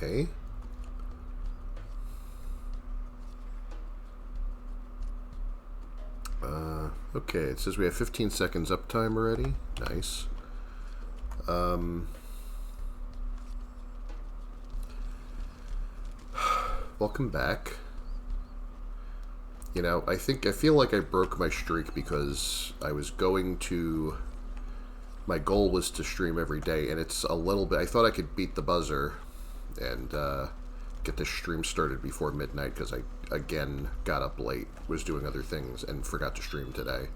Okay. Okay, it says we have 15 seconds uptime already. Nice. Welcome back. You know, I feel like I broke my streak because I was going to... My goal was to stream every day, and it's a little bit... I thought I could beat the buzzer and get the stream started before midnight because I, again, got up late, was doing other things, and forgot to stream today.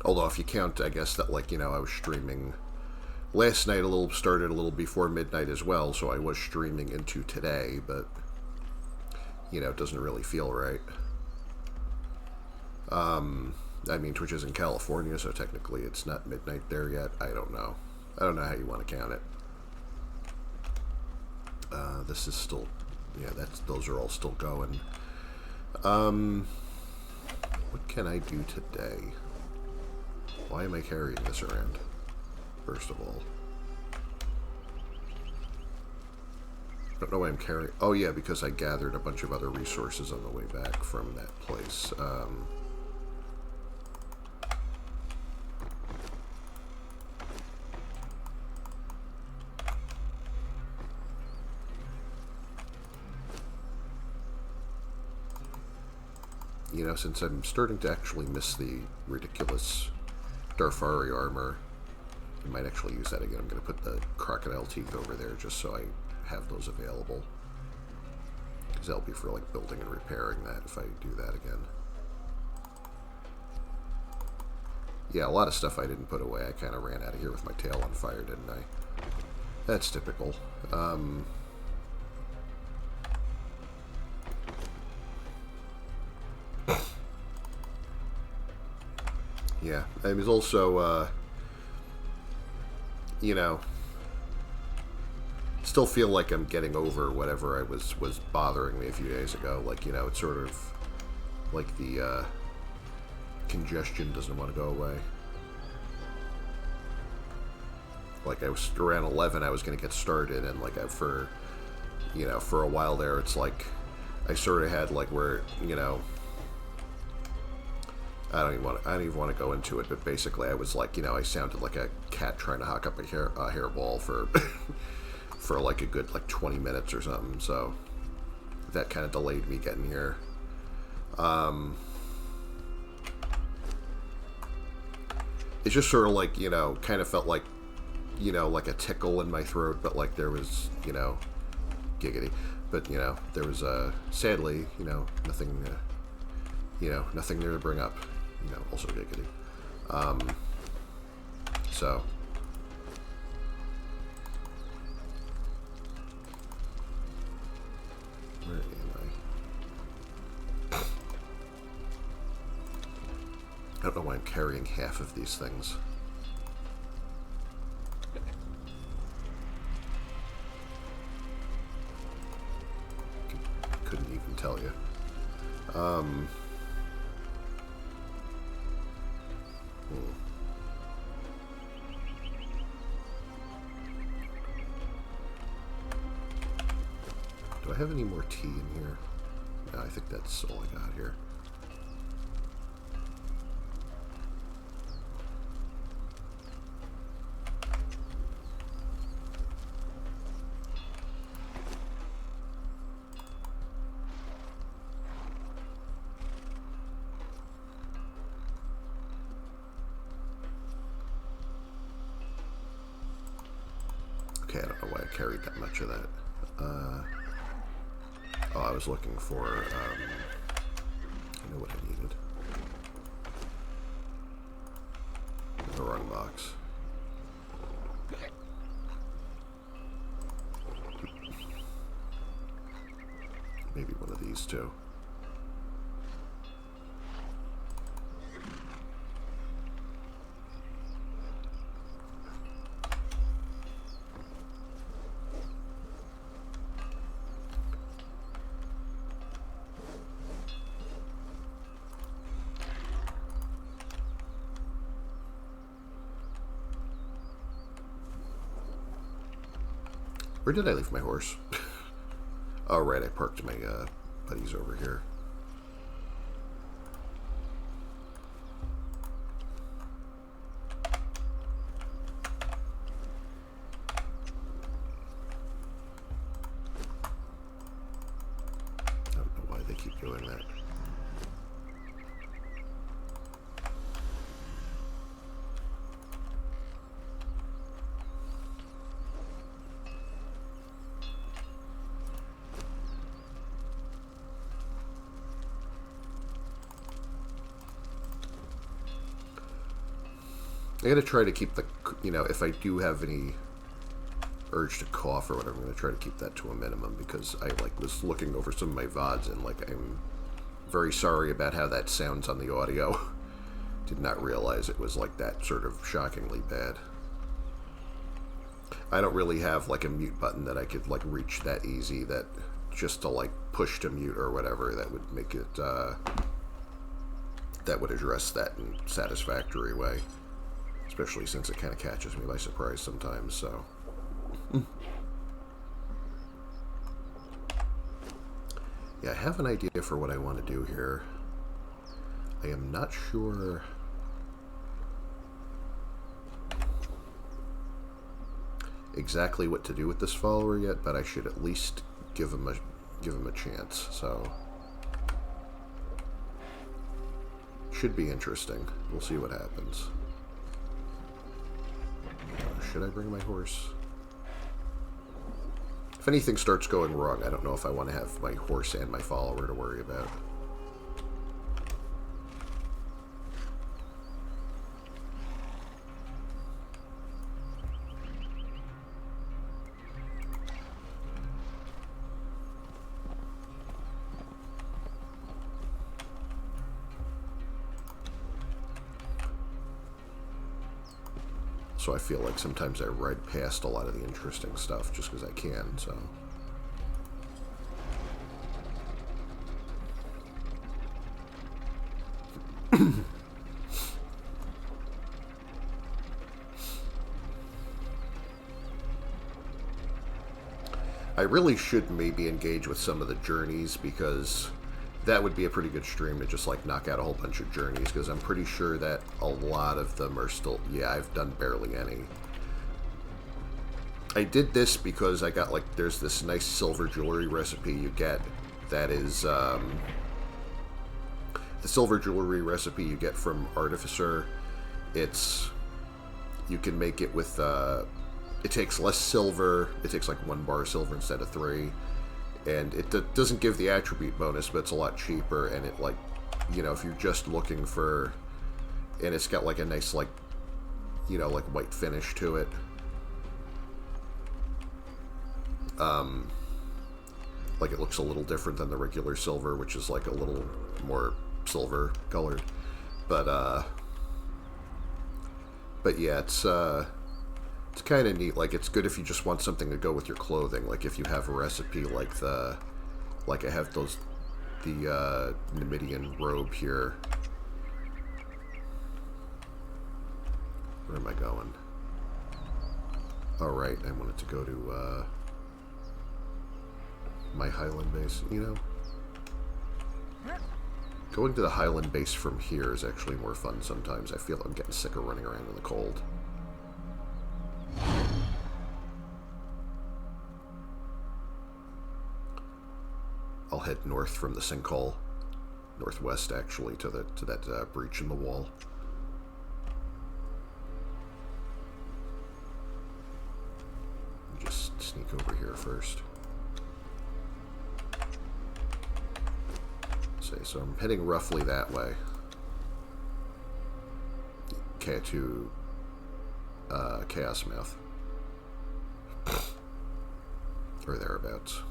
Although, if you count, I guess, that, like, you know, I was streaming... Last night started a little before midnight as well, so I was streaming into today, but, you know, it doesn't really feel right. I mean, Twitch is in California, so technically it's not midnight there yet. I don't know. I don't know how you want to count it. This is still... Yeah, those are all still going. What can I do today? Why am I carrying this around? First of all. I don't know why I'm carrying... Oh, yeah, because I gathered a bunch of other resources on the way back from that place. You know, since I'm starting to actually miss the ridiculous Darfari armor, I might actually use that again. I'm going to put the crocodile teeth over there just so I have those available. Because that'll be for, like, building and repairing that if I do that again. Yeah, a lot of stuff I didn't put away. I kind of ran out of here with my tail on fire, didn't I? That's typical. Yeah, I was also, you know, still feel like I'm getting over whatever was bothering me a few days ago. Like, you know, it's sort of like the congestion doesn't want to go away. Like, I was around 11, I was going to get started, and like for a while there, it's like I sort of had like where, you know, I don't even want to go into it, but basically I was like, you know, I sounded like a cat trying to hock up a hairball for for like a good like 20 minutes or something. So that kind of delayed me getting here. It's just sort of like, you know, kind of felt like, you know, like a tickle in my throat, but like there was, you know, giggity. But, you know, there was, sadly, you know, nothing there to bring up. You know, also giggity. So. Where am I? I don't know why I'm carrying half of these things. Couldn't even tell you. Do I have any more tea in here? No, I think that's all I got here. Okay, I don't know why I carried that much of that. Oh, I was looking for, I know what I needed. The wrong box. Maybe one of these too. Where did I leave my horse? Oh, right, I parked my buddies over here. I don't know why they keep doing that. I gotta try to keep the, you know, if I do have any urge to cough or whatever, I'm gonna try to keep that to a minimum, because I, like, was looking over some of my VODs, and, like, I'm very sorry about how that sounds on the audio. Did not realize it was, like, that sort of shockingly bad. I don't really have, like, a mute button that I could, like, reach that easy, that just to, like, push to mute or whatever, that would make it, that would address that in a satisfactory way. Especially since it kind of catches me by surprise sometimes, so. Yeah, I have an idea for what I want to do here. I am not sure exactly what to do with this follower yet, but I should at least give him a chance, so. Should be interesting. We'll see what happens. Should I bring my horse? If anything starts going wrong, I don't know if I want to have my horse and my follower to worry about. So I feel like sometimes I ride past a lot of the interesting stuff just because I can, so. I really should maybe engage with some of the journeys, because that would be a pretty good stream to just, like, knock out a whole bunch of journeys, because I'm pretty sure that a lot of them are still... Yeah, I've done barely any. I did this because I got, like, there's this nice silver jewelry recipe you get that is, the silver jewelry recipe you get from Artificer. It's... You can make it with, it takes less silver. It takes, like, 1 bar of silver instead of 3. And it doesn't give the attribute bonus, but it's a lot cheaper, and it, like, you know, if you're just looking for... And it's got, like, a nice, like, you know, like, white finish to it. Like, it looks a little different than the regular silver, which is, like, a little more silver colored. But yeah, it's kind of neat. Like, it's good if you just want something to go with your clothing. Like, if you have a recipe like the... Like, I have those... The, Numidian robe here. Where am I going? Alright, I wanted to go to, my Highland base, you know? Going to the Highland base from here is actually more fun sometimes. I feel I'm getting sick of running around in the cold. I'll head north from the sinkhole. Northwest, actually, to that breach in the wall. Just sneak over here first. So I'm heading roughly that way. Okay, to Chaos Mouth. Or thereabouts.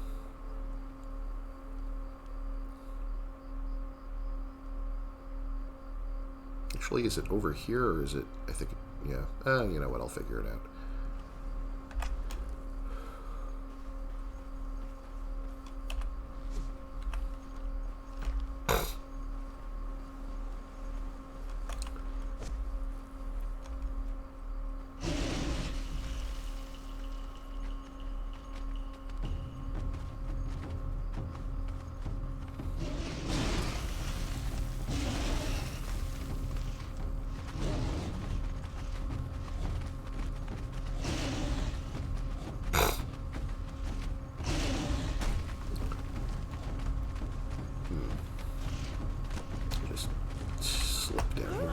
Actually, is it over here, or is it... I think... Yeah. You know what, I'll figure it out.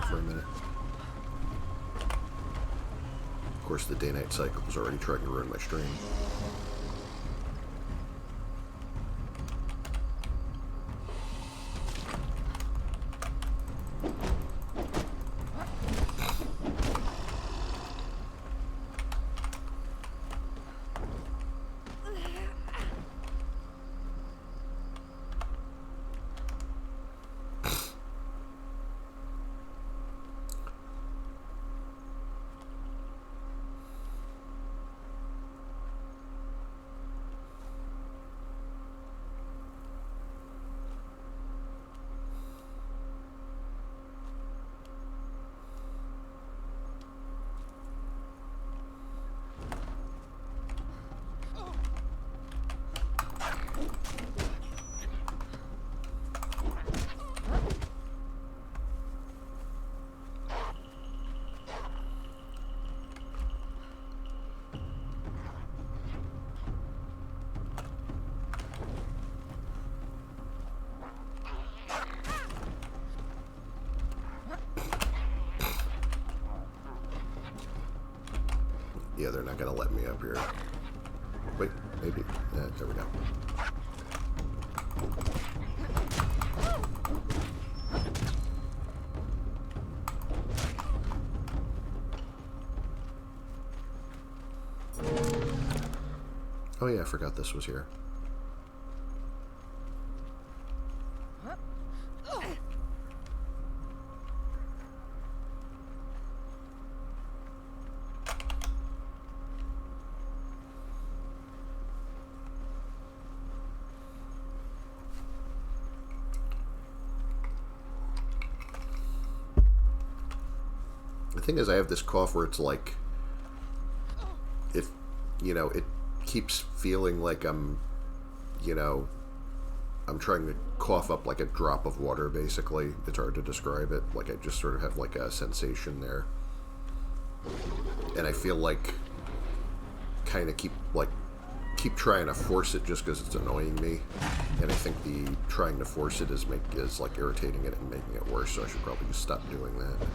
for a minute. Of course, the day-night cycle is already trying to ruin my stream. Yeah, they're not going to let me up here. Wait, maybe. There we go. Oh yeah, I forgot this was here. The thing is, I have this cough where it's like, if, you know, it keeps feeling like I'm, you know, I'm trying to cough up like a drop of water, basically. It's hard to describe it. Like, I just sort of have like a sensation there. And I feel like, kind of keep trying to force it just because it's annoying me. And I think the trying to force it is like irritating it and making it worse, so I should probably just stop doing that.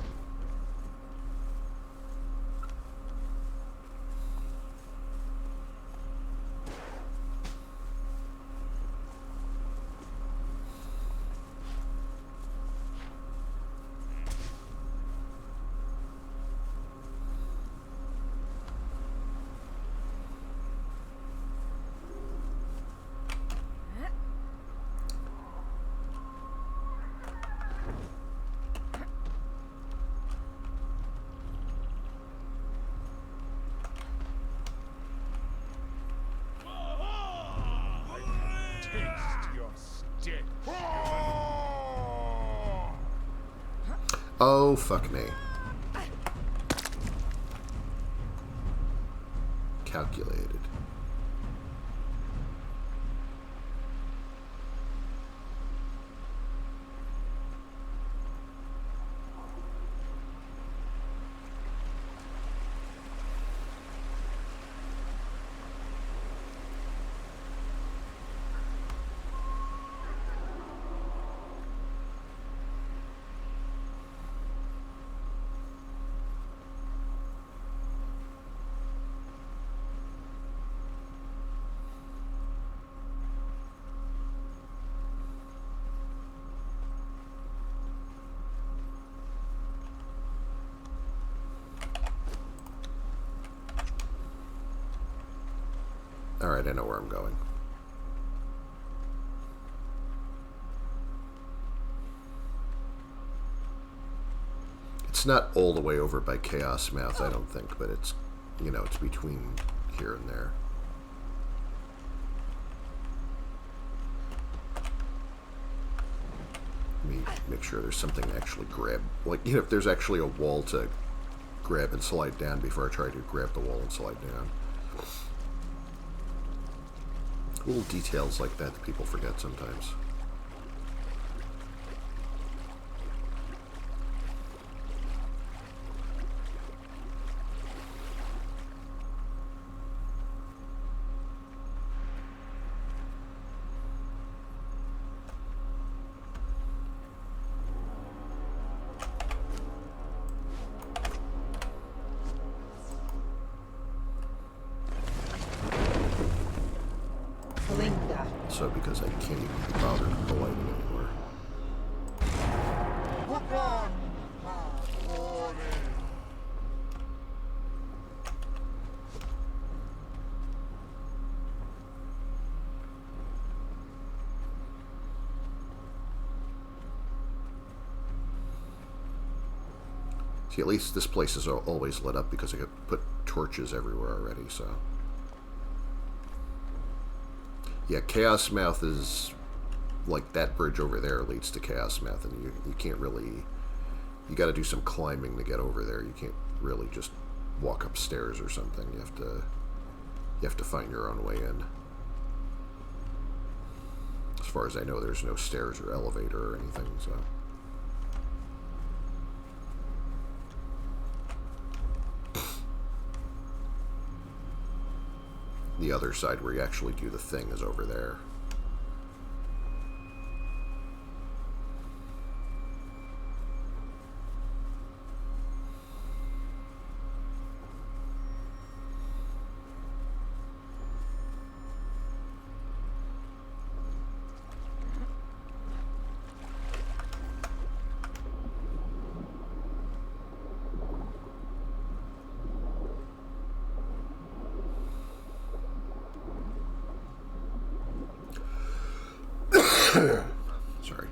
Oh, fuck me. Calculated. Alright, I know where I'm going. It's not all the way over by Chaos Mouth, I don't think, but it's, you know, it's between here and there. Let me make sure there's something to actually grab. Like, you know, if there's actually a wall to grab and slide down before I try to grab the wall and slide down. Little details like that that people forget sometimes. also because I can't even be bothered with the lighting anymore. See, at least this place is always lit up because I could put torches everywhere already, so... Yeah, Chaos Mouth is... like, that bridge over there leads to Chaos Mouth, and you can't really... You gotta do some climbing to get over there. You can't really just walk upstairs or something. You have to find your own way in. As far as I know, there's no stairs or elevator or anything, so... The other side where you actually do the thing is over there. Sorry.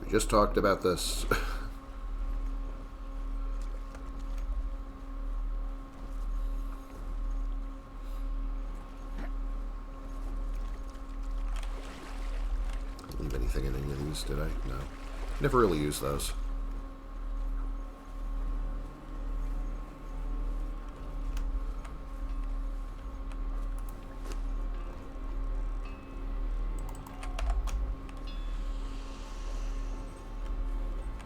We just talked about this. Leave anything in any of these, did I? No. Never really used those.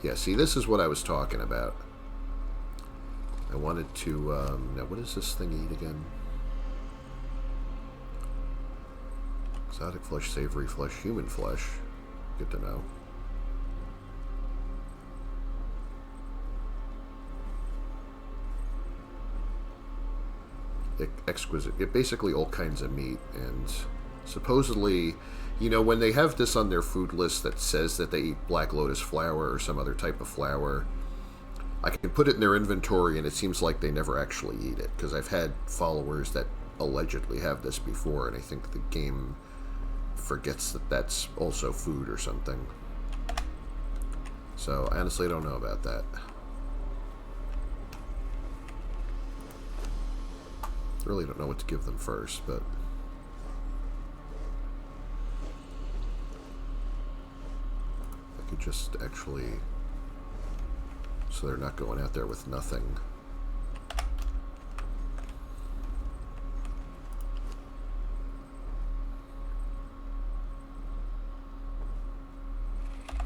Yeah, see, this is what I was talking about. I wanted to, now what does this thing eat again? Exotic flesh, savory flesh, human flesh. Good to know. Exquisite. Basically all kinds of meat, and supposedly... You know, when they have this on their food list that says that they eat black lotus flower or some other type of flower, I can put it in their inventory and it seems like they never actually eat it, because I've had followers that allegedly have this before, and I think the game forgets that that's also food or something. So, I honestly don't know about that. Really don't know what to give them first, but... just actually, so they're not going out there with nothing. I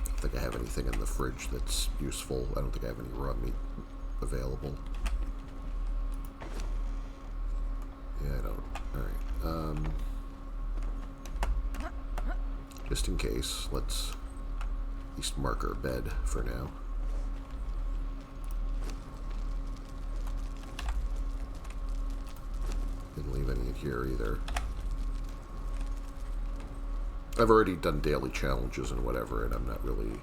don't think I have anything in the fridge that's useful. I don't think I have any raw meat available. Yeah, I don't. Alright. Just in case, let's at least mark our bed for now. Didn't leave any in here either. I've already done daily challenges and whatever, and I'm not really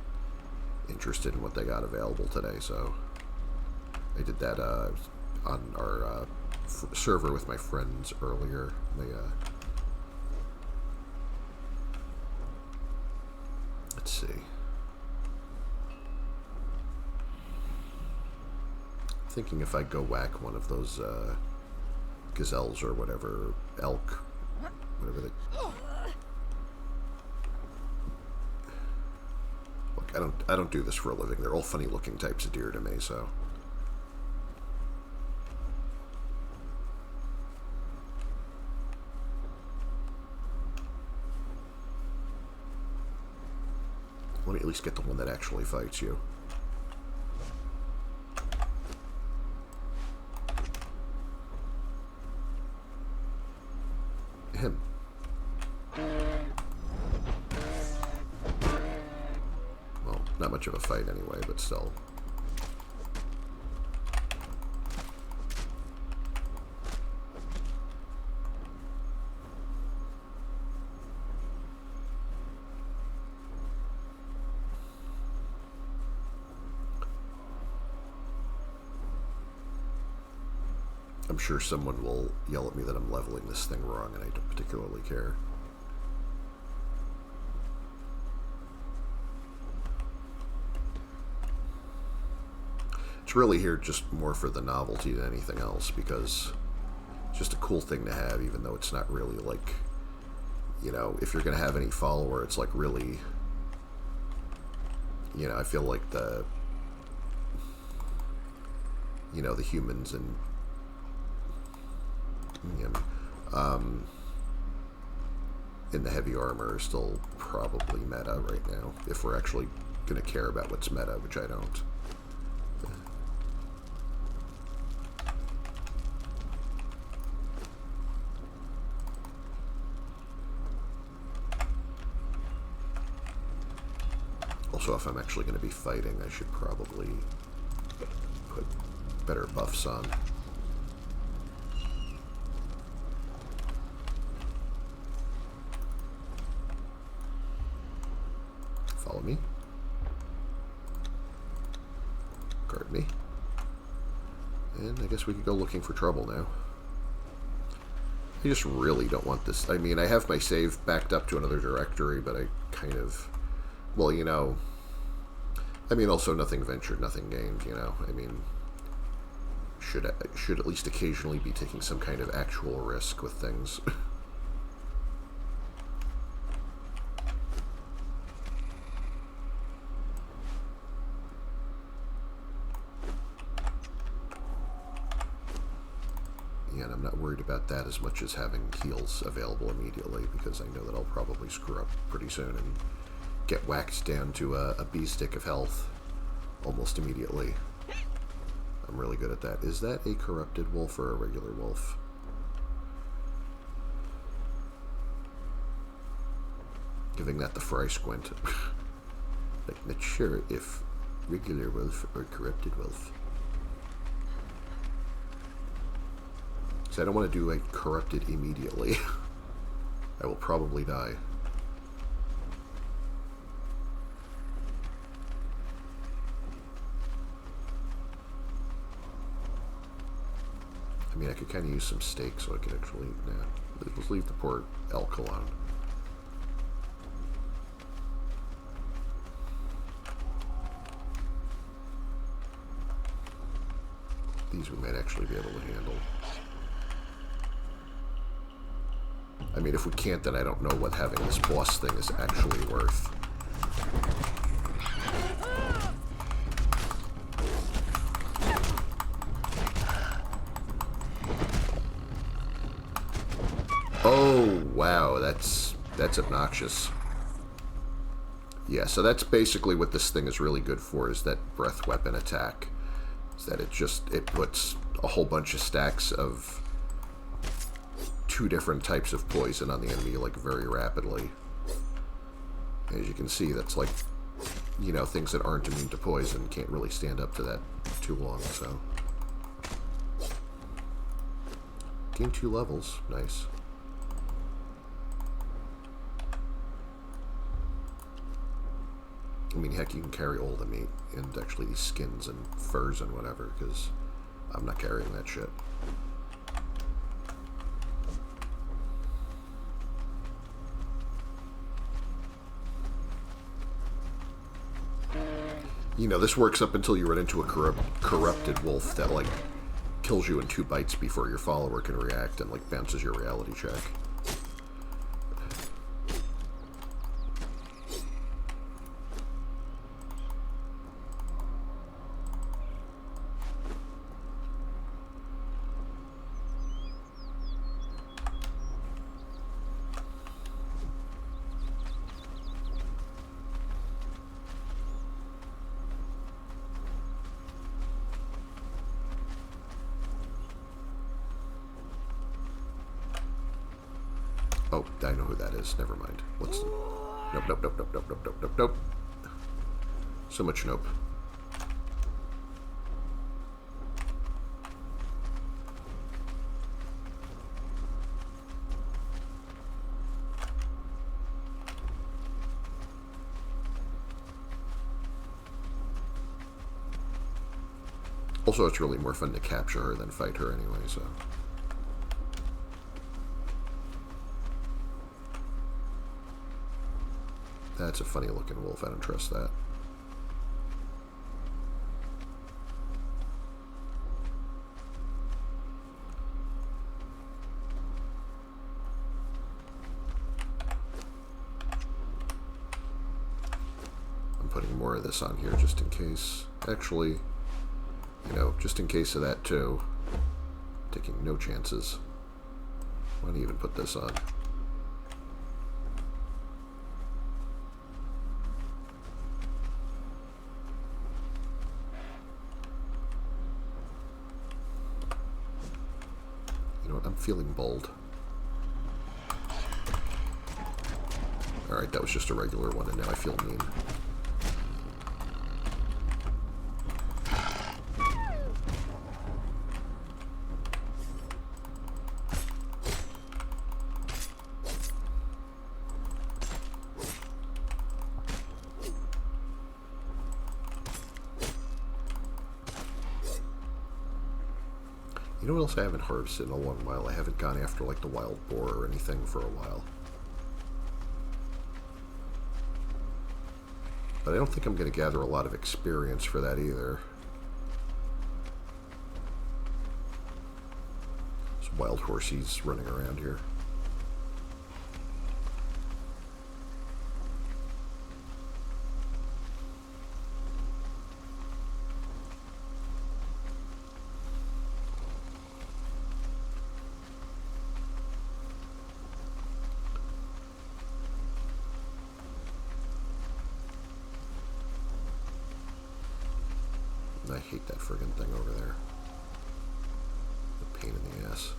interested in what they got available today, so I did that on our server with my friends earlier. Let's see. Thinking if I go whack one of those gazelles or whatever, elk, whatever they... Look, I don't do this for a living. They're all funny looking types of deer to me, so... Let me at least get the one that actually fights you. Him. Well, not much of a fight anyway, but still. I'm sure someone will yell at me that I'm leveling this thing wrong, and I don't particularly care. It's really here just more for the novelty than anything else, because it's just a cool thing to have, even though it's not really like, you know, if you're going to have any follower, it's like really, you know, I feel like the, you know, the humans and, you know, in the heavy armor are still probably meta right now, if we're actually going to care about what's meta, which I don't. Also, if I'm actually going to be fighting, I should probably put better buffs on. Follow me. Guard me. And I guess we could go looking for trouble now. I just really don't want this. I mean, I have my save backed up to another directory, but I kind of... Well, you know... I mean, also nothing ventured, nothing gained, you know? I mean... Should at least occasionally be taking some kind of actual risk with things. And I'm not worried about that as much as having heals available immediately, because I know that I'll probably screw up pretty soon and get whacked down to a bee stick of health almost immediately. I'm really good at that. Is that a corrupted wolf or a regular wolf? Giving that the fry squint. Like, not sure if regular wolf or corrupted wolf. So I don't want to do a corrupted immediately. I will probably die. I mean, I could kind of use some steak so I could actually... Nah, let's leave the poor elk alone. These we might actually be able to handle. I mean, if we can't, then I don't know what having this boss thing is actually worth. Oh, wow, that's obnoxious. Yeah, so that's basically what this thing is really good for, is that breath weapon attack. Is that it puts a whole bunch of stacks of 2 different types of poison on the enemy, like, very rapidly. As you can see, that's like, you know, things that aren't immune to poison can't really stand up to that too long, so. Gain 2 levels. Nice. I mean, heck, you can carry all the meat and actually these skins and furs and whatever, because I'm not carrying that shit. You know, this works up until you run into a corrupted wolf that, like, kills you in 2 bites before your follower can react and, like, bounces your reality check. Oh, I know who that is. Never mind. What's the... Nope, nope, nope, nope, nope, nope, nope, nope, nope. So much nope. Also, it's really more fun to capture her than fight her anyway, so... That's a funny looking wolf, I don't trust that. I'm putting more of this on here just in case. Actually, you know, just in case of that too. Taking no chances. Why don't you even put this on? You know what, I'm feeling bold. Alright, that was just a regular one, and now I feel mean. You know what else I haven't harvested in a long while? I haven't gone after, like, the wild boar or anything for a while. But I don't think I'm going to gather a lot of experience for that either. There's wild horsies running around here. I hate that friggin' thing over there. A pain in the ass.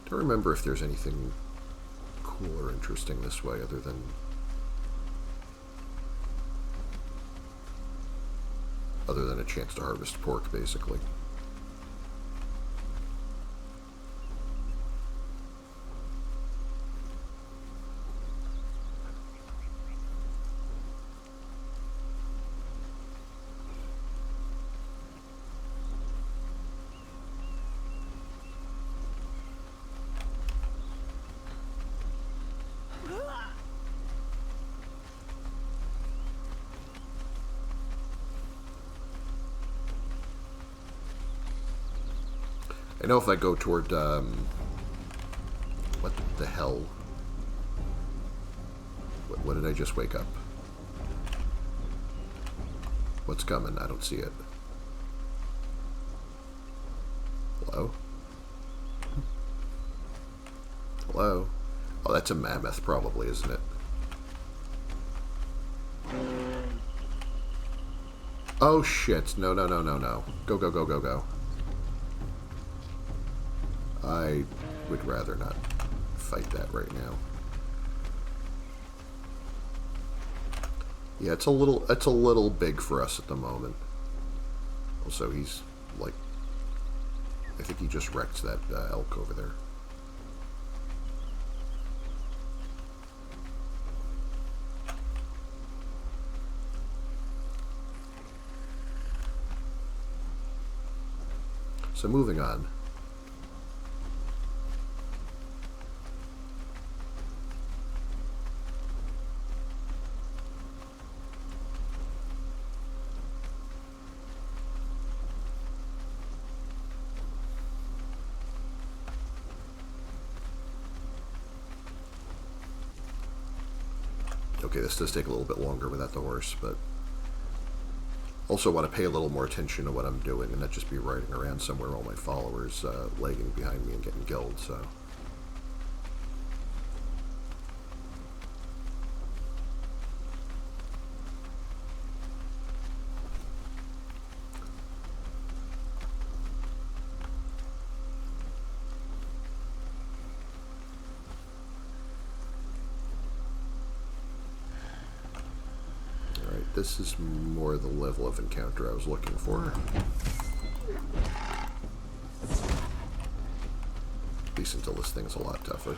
Don't remember if there's anything cool or interesting this way other than a chance to harvest pork, basically. I know if I go toward, what the hell? What did I just wake up? What's coming? I don't see it. Hello? Hello? Oh, that's a mammoth, probably, isn't it? Oh, shit. No, no, no, no, no. Go, go, go, go, go. I would rather not fight that right now. Yeah, it's a little big for us at the moment. Also, he's like, I think he just wrecked that elk over there. So moving on. Okay, this does take a little bit longer without the horse, but also want to pay a little more attention to what I'm doing and not just be riding around somewhere all my followers lagging behind me and getting killed, so... this is more the level of encounter I was looking for. At least until this thing's a lot tougher.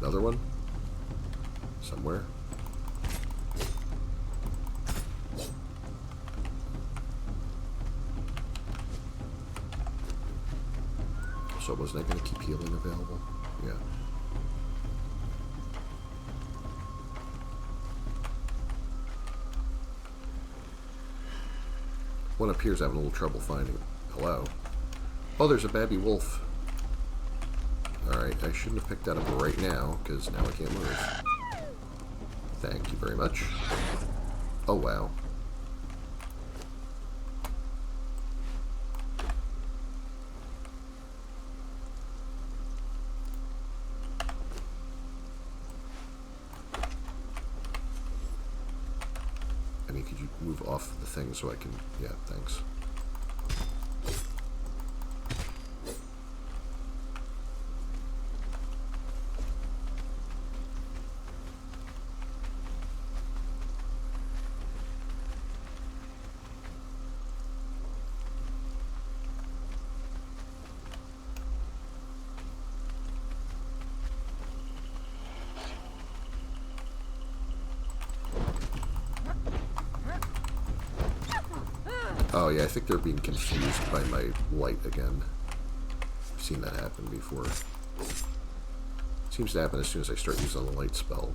Another one? Somewhere? So wasn't I going to keep healing available? Yeah. One up here is having a little trouble finding. Hello? Oh, there's a babby wolf. Alright, I shouldn't have picked that up right now, because now I can't move. Thank you very much. Oh, wow. I mean, could you move off the thing so I can... Yeah, thanks. Oh yeah, I think they're being confused by my light again. I've seen that happen before. It seems to happen as soon as I start using the light spell.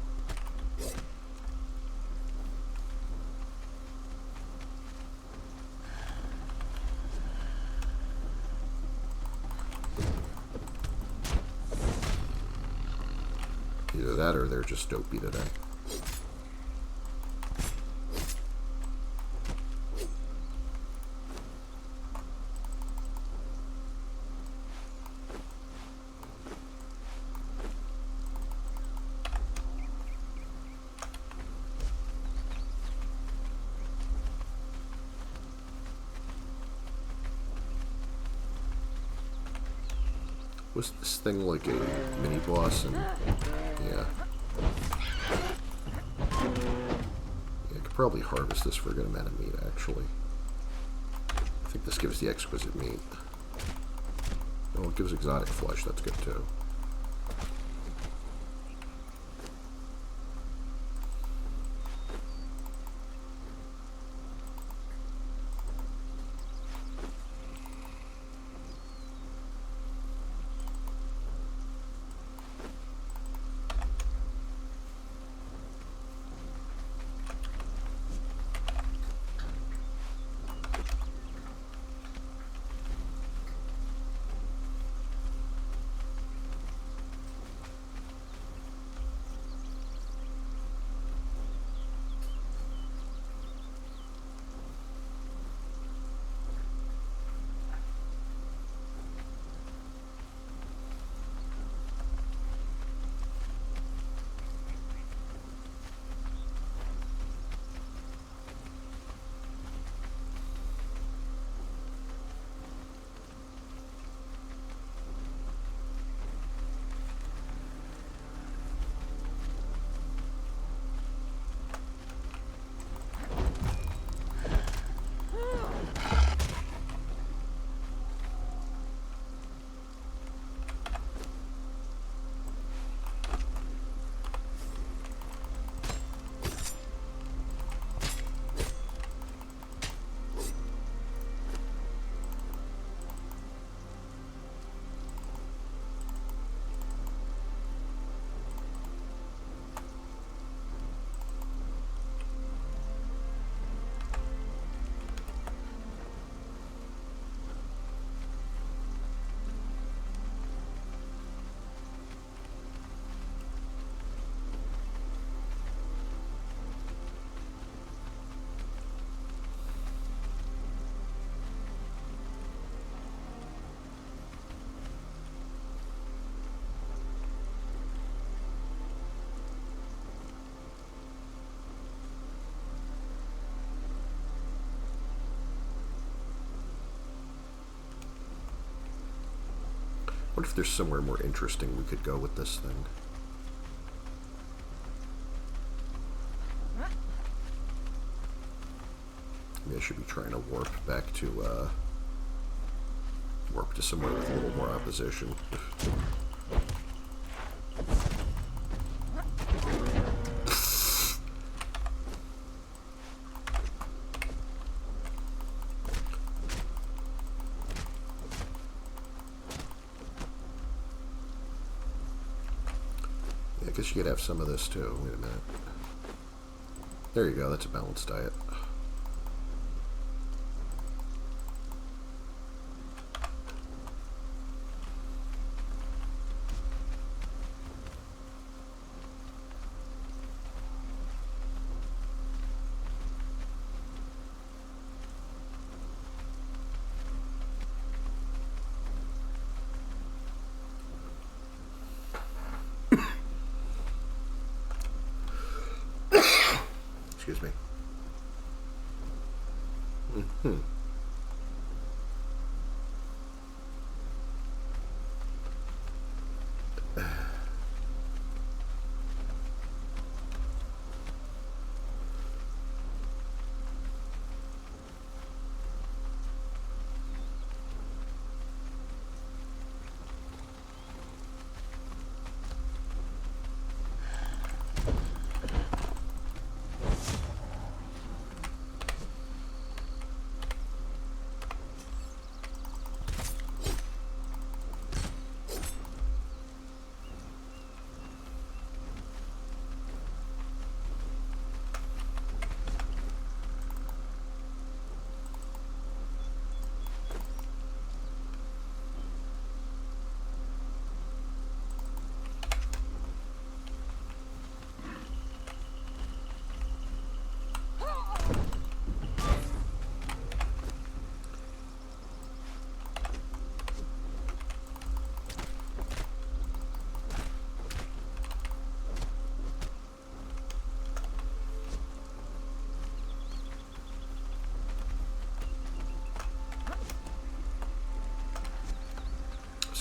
Either that or they're just dopey today. Was this thing like a mini boss? And yeah. I could probably harvest this for a good amount of meat, actually. I think this gives the exquisite meat. Oh, it gives exotic flesh. That's good too. What if there's somewhere more interesting we could go with this thing? Maybe I should be trying to warp back to, warp to somewhere with a little more opposition. I guess you could have some of this too. Wait a minute. There you go, that's a balanced diet. Excuse me. Mm-hmm.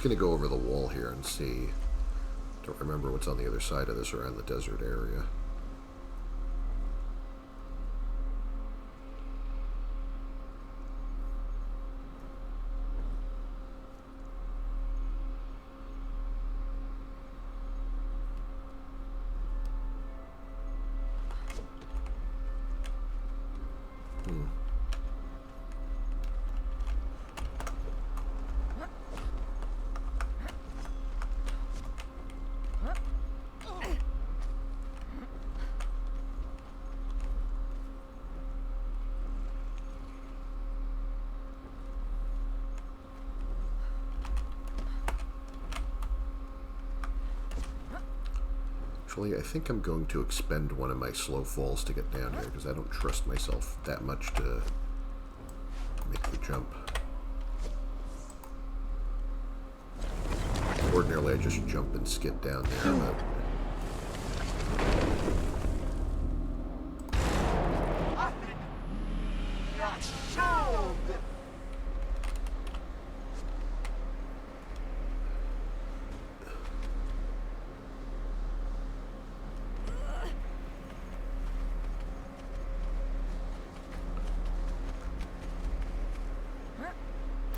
Going to go over the wall here and see. Don't remember what's on the other side of this around the desert area. I think I'm going to expend one of my slow falls to get down here because I don't trust myself that much to make the jump. Ordinarily I just jump and skid down there, but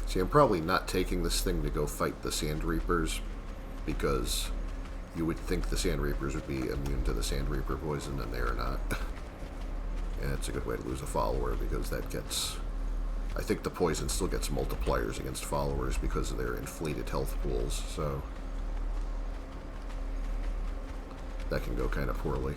see, I'm probably not taking this thing to go fight the Sand Reapers because you would think the Sand Reapers would be immune to the Sand Reaper poison, and they are not. And it's a good way to lose a follower because that gets... I think the poison still gets multipliers against followers because they're inflated health pools, so... that can go kind of poorly.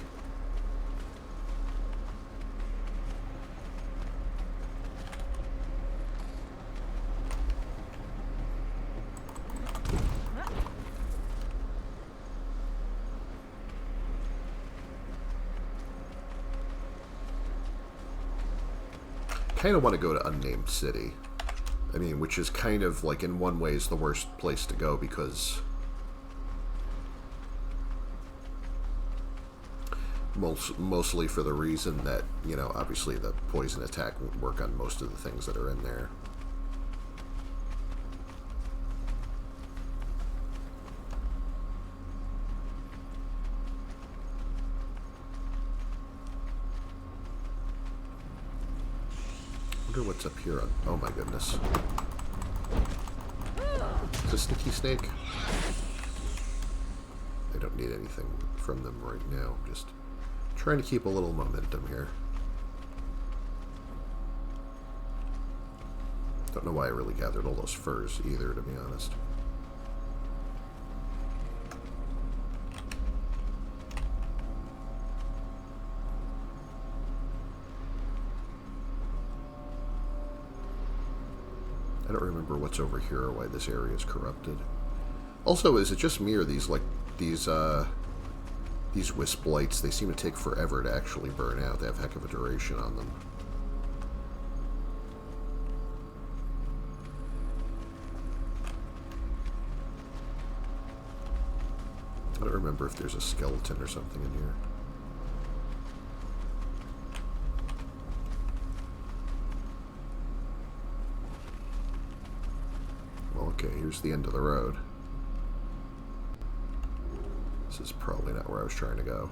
Kind of want to go to Unnamed City. I mean, which is kind of, like, in one way is the worst place to go because mostly for the reason that, you know, obviously the poison attack won't work on most of the things that are in there. wonder what's up here on... Oh my goodness. It's a sneaky snake. I don't need anything from them right now. I'm just trying to keep a little momentum here. Don't know why I really gathered all those furs either, to be honest. I don't remember what's over here or why this area is corrupted. Also, is it just me or these wisp lights, they seem to take forever to actually burn out. They have a heck of a duration on them. I don't remember if there's a skeleton or something in here. Well, okay, here's the end of the road. This is probably not where I was trying to go.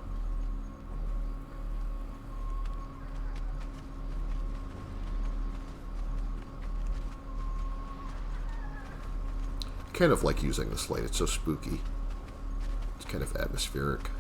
I kind of like using this light. It's so spooky. It's kind of atmospheric.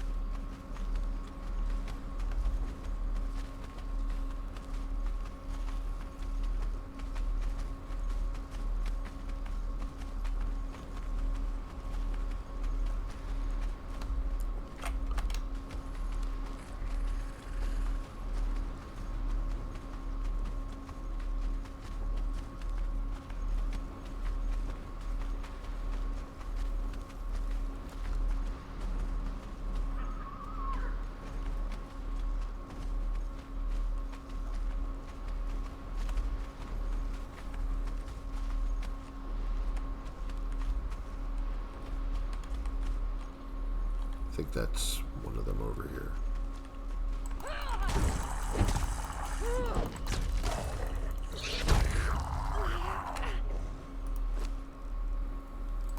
I think that's one of them over here.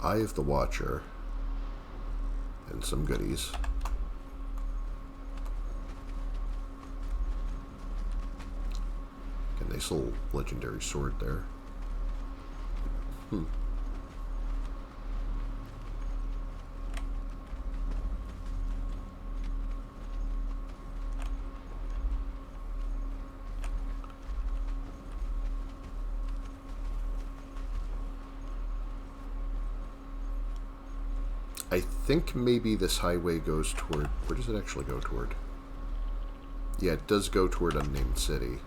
Eye of the Watcher. And some goodies. A nice little legendary sword there. I think maybe this highway goes toward... Where does it actually go toward? Yeah, it does go toward Unnamed City.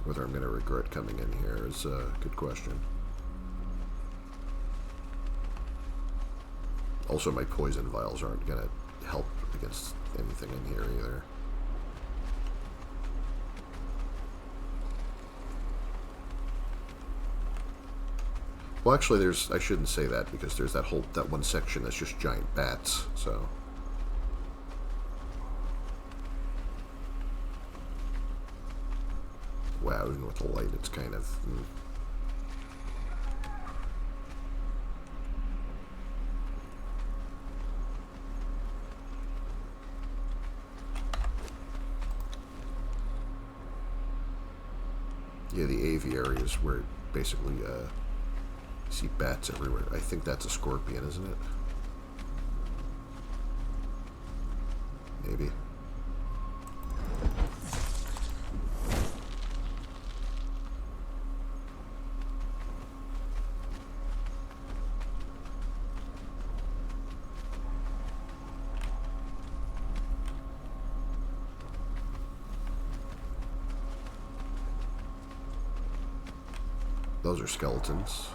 Whether I'm going to regret coming in here is a good question. Also, my poison vials aren't going to help against anything in here either. Well, actually, I shouldn't say that because there's that one section that's just giant bats, so. Wow, even with the light, it's kind of... Yeah, the aviary is where basically you see bats everywhere. I think that's a scorpion, isn't it? Maybe. Those are skeletons.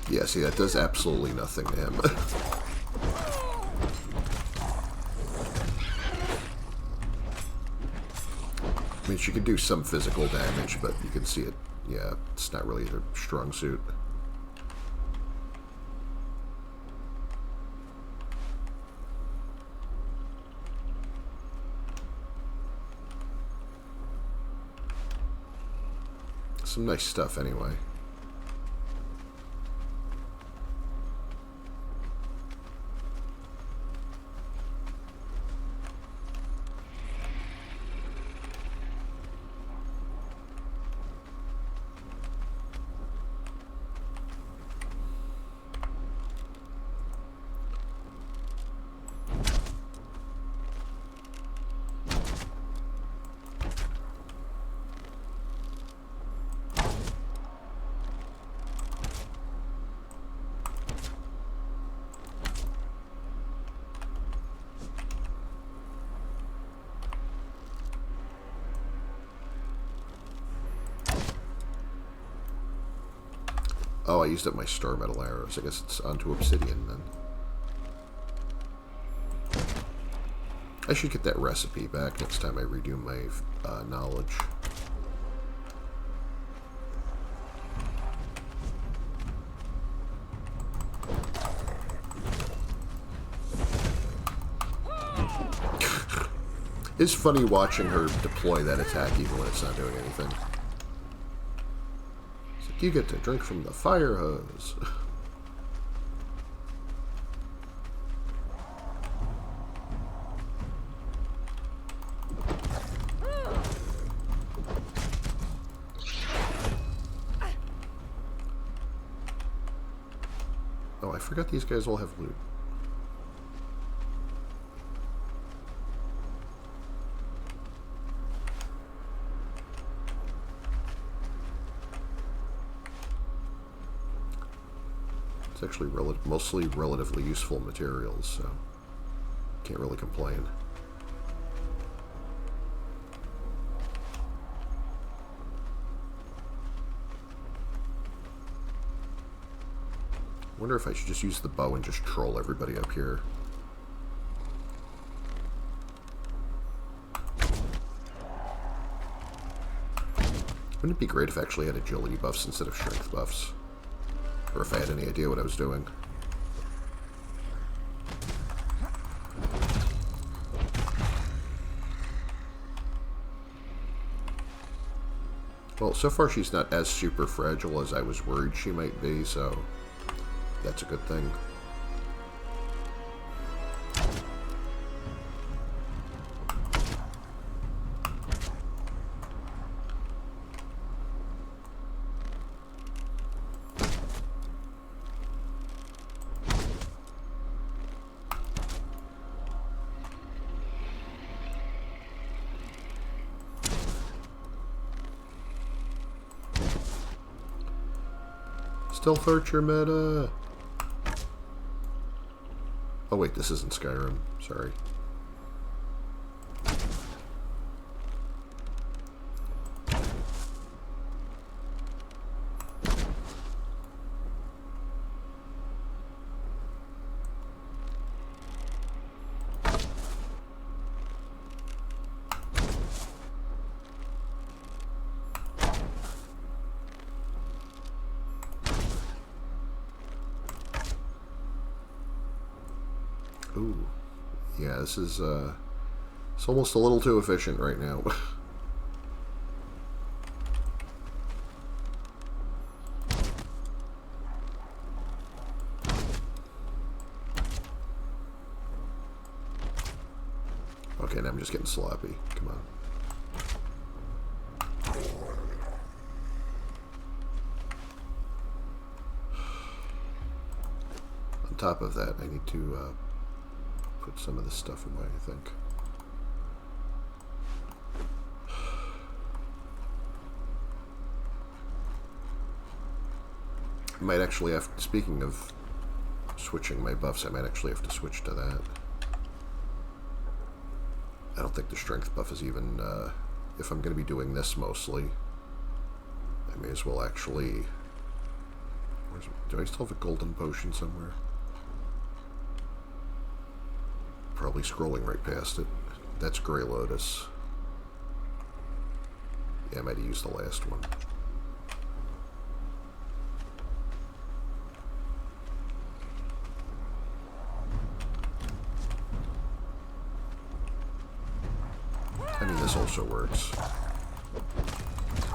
Yeah, see, that does absolutely nothing to him. I mean, she can do some physical damage, but you can see it. Yeah, it's not really her strong suit. Some nice stuff, anyway. Oh, I used up my star metal arrows. I guess it's onto obsidian then. I should get that recipe back next time I redo my knowledge. It's funny watching her deploy that attack even when it's not doing anything. It's like, you get to drink from the fire hose. Oh, I forgot these guys all have loot. It's actually mostly relatively useful materials, so can't really complain. I wonder if I should just use the bow and just troll everybody up here. Wouldn't it be great if I actually had agility buffs instead of strength buffs? Or if I had any idea what I was doing. Well, so far she's not as super fragile as I was worried she might be, so that's a good thing. Stealth Archer meta! Oh wait, this isn't Skyrim. Sorry. Ooh. Yeah, this is, it's almost a little too efficient right now. Okay, now I'm just getting sloppy. Come on. On top of that, I need to, put some of this stuff away, I think. I might actually have, speaking of switching my buffs, I might actually have to switch to that. I don't think the strength buff is even, if I'm going to be doing this mostly, I may as well actually, do I still have a golden potion somewhere? Probably scrolling right past it. That's Grey Lotus. Yeah, I might have used the last one. I mean, this also works.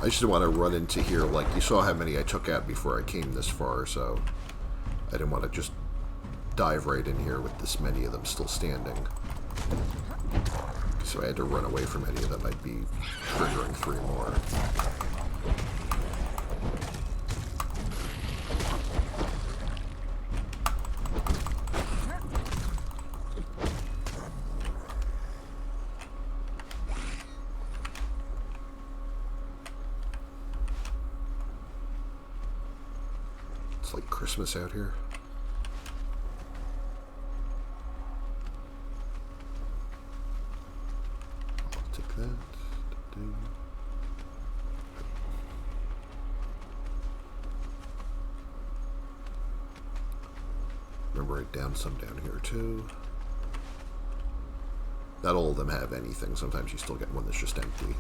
I just didn't want to run into here, like, you saw how many I took out before I came this far, so I didn't want to just dive right in here with this many of them still standing. So I had to run away from any of them. I'd be triggering 3 more. It's like Christmas out here. I'll take that. Remember, I downed some down here too. Not all of them have anything. Sometimes you still get one that's just empty.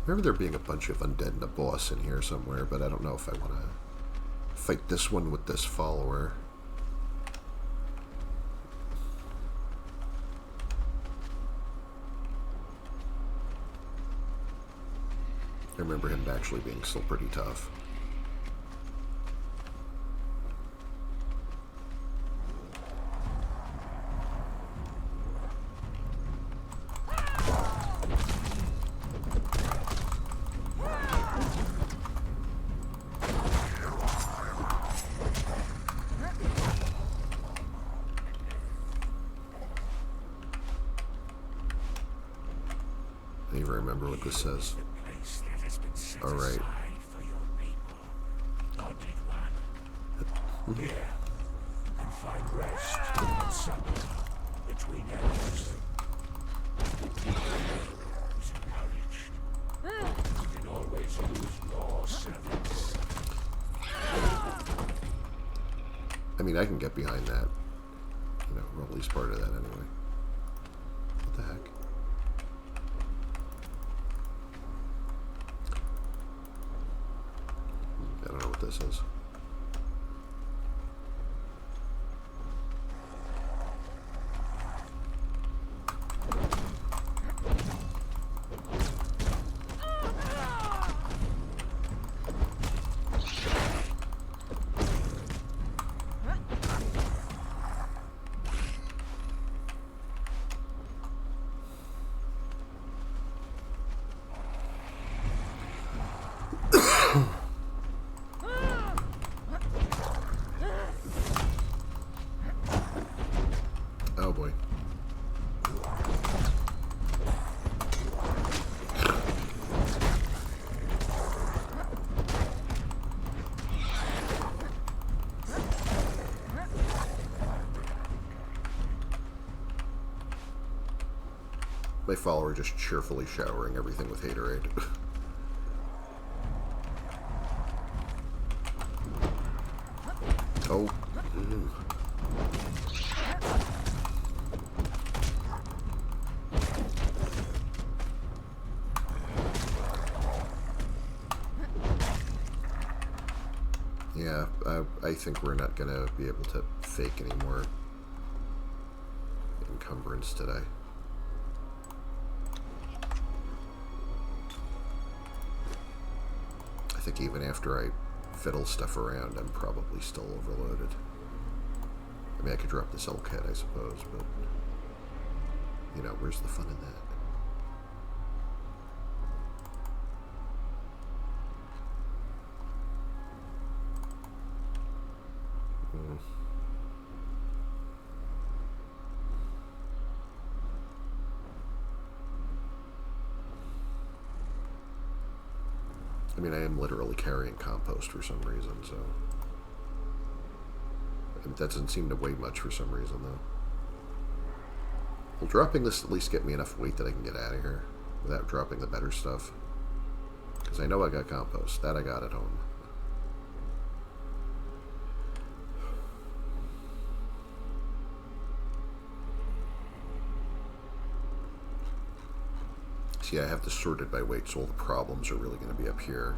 Remember there being a bunch of undead and a boss in here somewhere, but I don't know if I want to fight this one with this follower. I remember him actually being still pretty tough. I don't even remember what this says. All right. Here, and find rest and supper between enemies. Is encouraged. You can always use your servants. I mean, I can get behind that. You know, or at least part of that anyway. What the heck? I don't know what this is. Oh boy. My follower just cheerfully showering everything with haterade. Oh. Mm. Yeah, I think we're not going to be able to fake any more encumbrance today. I think even after I fiddle stuff around, I'm probably still overloaded. I mean, I could drop this elk head, I suppose, but you know, where's the fun in that? I mean, I am literally carrying compost for some reason, so... That doesn't seem to weigh much for some reason, though. Will dropping this at least get me enough weight that I can get out of here without dropping the better stuff? Because I know I got compost. That I got at home. See, I have this sorted by weight, so all the problems are really going to be up here.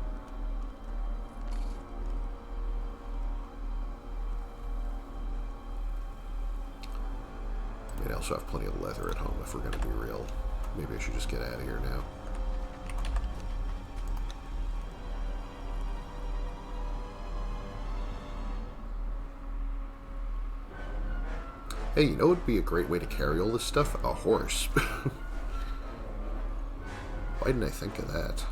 I mean, I also have plenty of leather at home, if we're going to be real. Maybe I should just get out of here now. Hey, you know what would be a great way to carry all this stuff? A horse. Why didn't I think of that?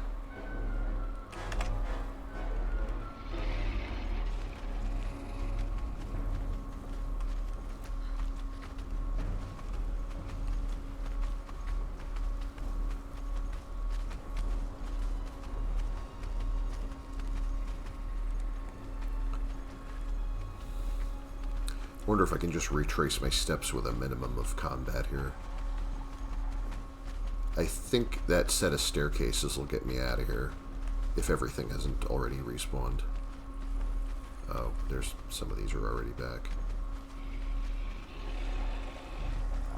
I wonder if I can just retrace my steps with a minimum of combat here. I think that set of staircases will get me out of here, if everything hasn't already respawned. Oh, there's some of these are already back.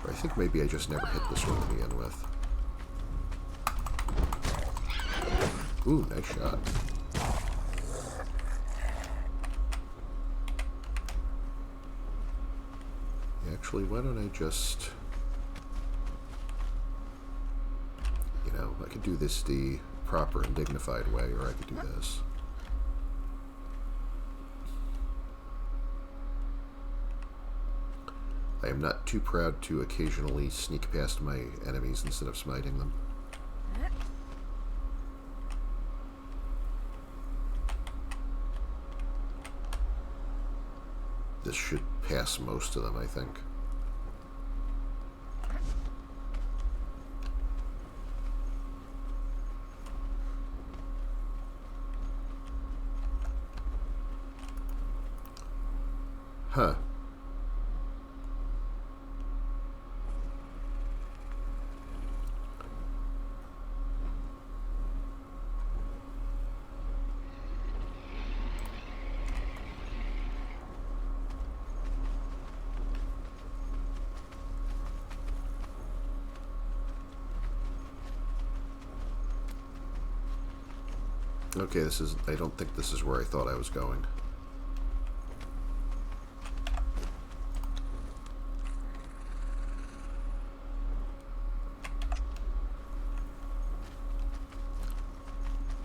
Or I think maybe I just never hit this one to begin with. Ooh, nice shot. Actually, why don't I just... You know, I could do this the proper and dignified way, or I could do this. I am not too proud to occasionally sneak past my enemies instead of smiting them. This should pass most of them, I think. Huh. Okay, this is... I don't think this is where I thought I was going.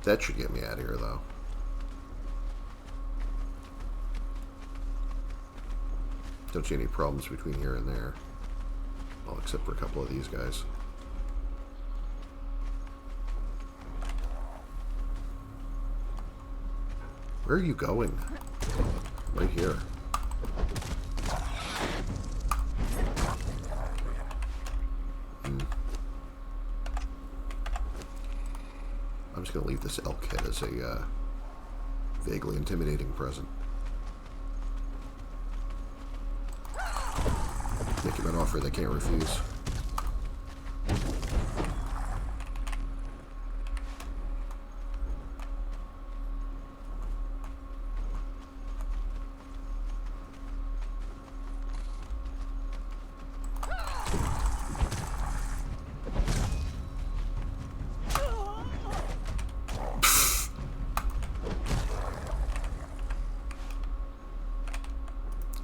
That should get me out of here, though. Don't see any problems between here and there. Well, except for a couple of these guys. Where are you going? Right here. I'm just going to leave this elk head as a vaguely intimidating present. Make him an offer they can't refuse.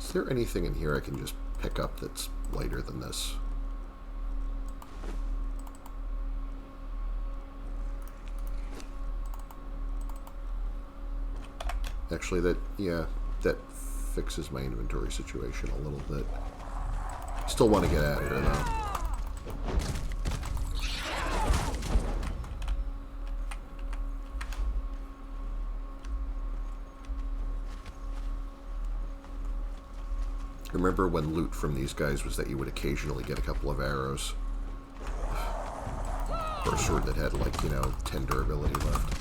Is there anything in here I can just pick up that's lighter than this? Actually, that fixes my inventory situation a little bit. Still want to get out of here, though. Remember when loot from these guys was that you would occasionally get a couple of arrows? Or a sword that had, like, you know, 10 durability left.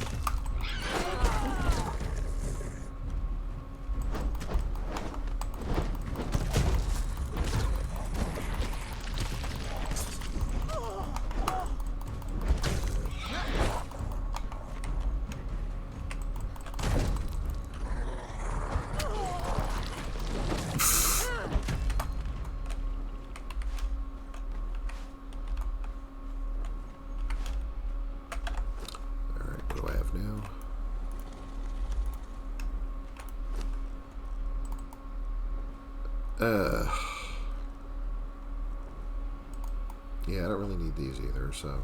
Yeah, I don't really need these either, so...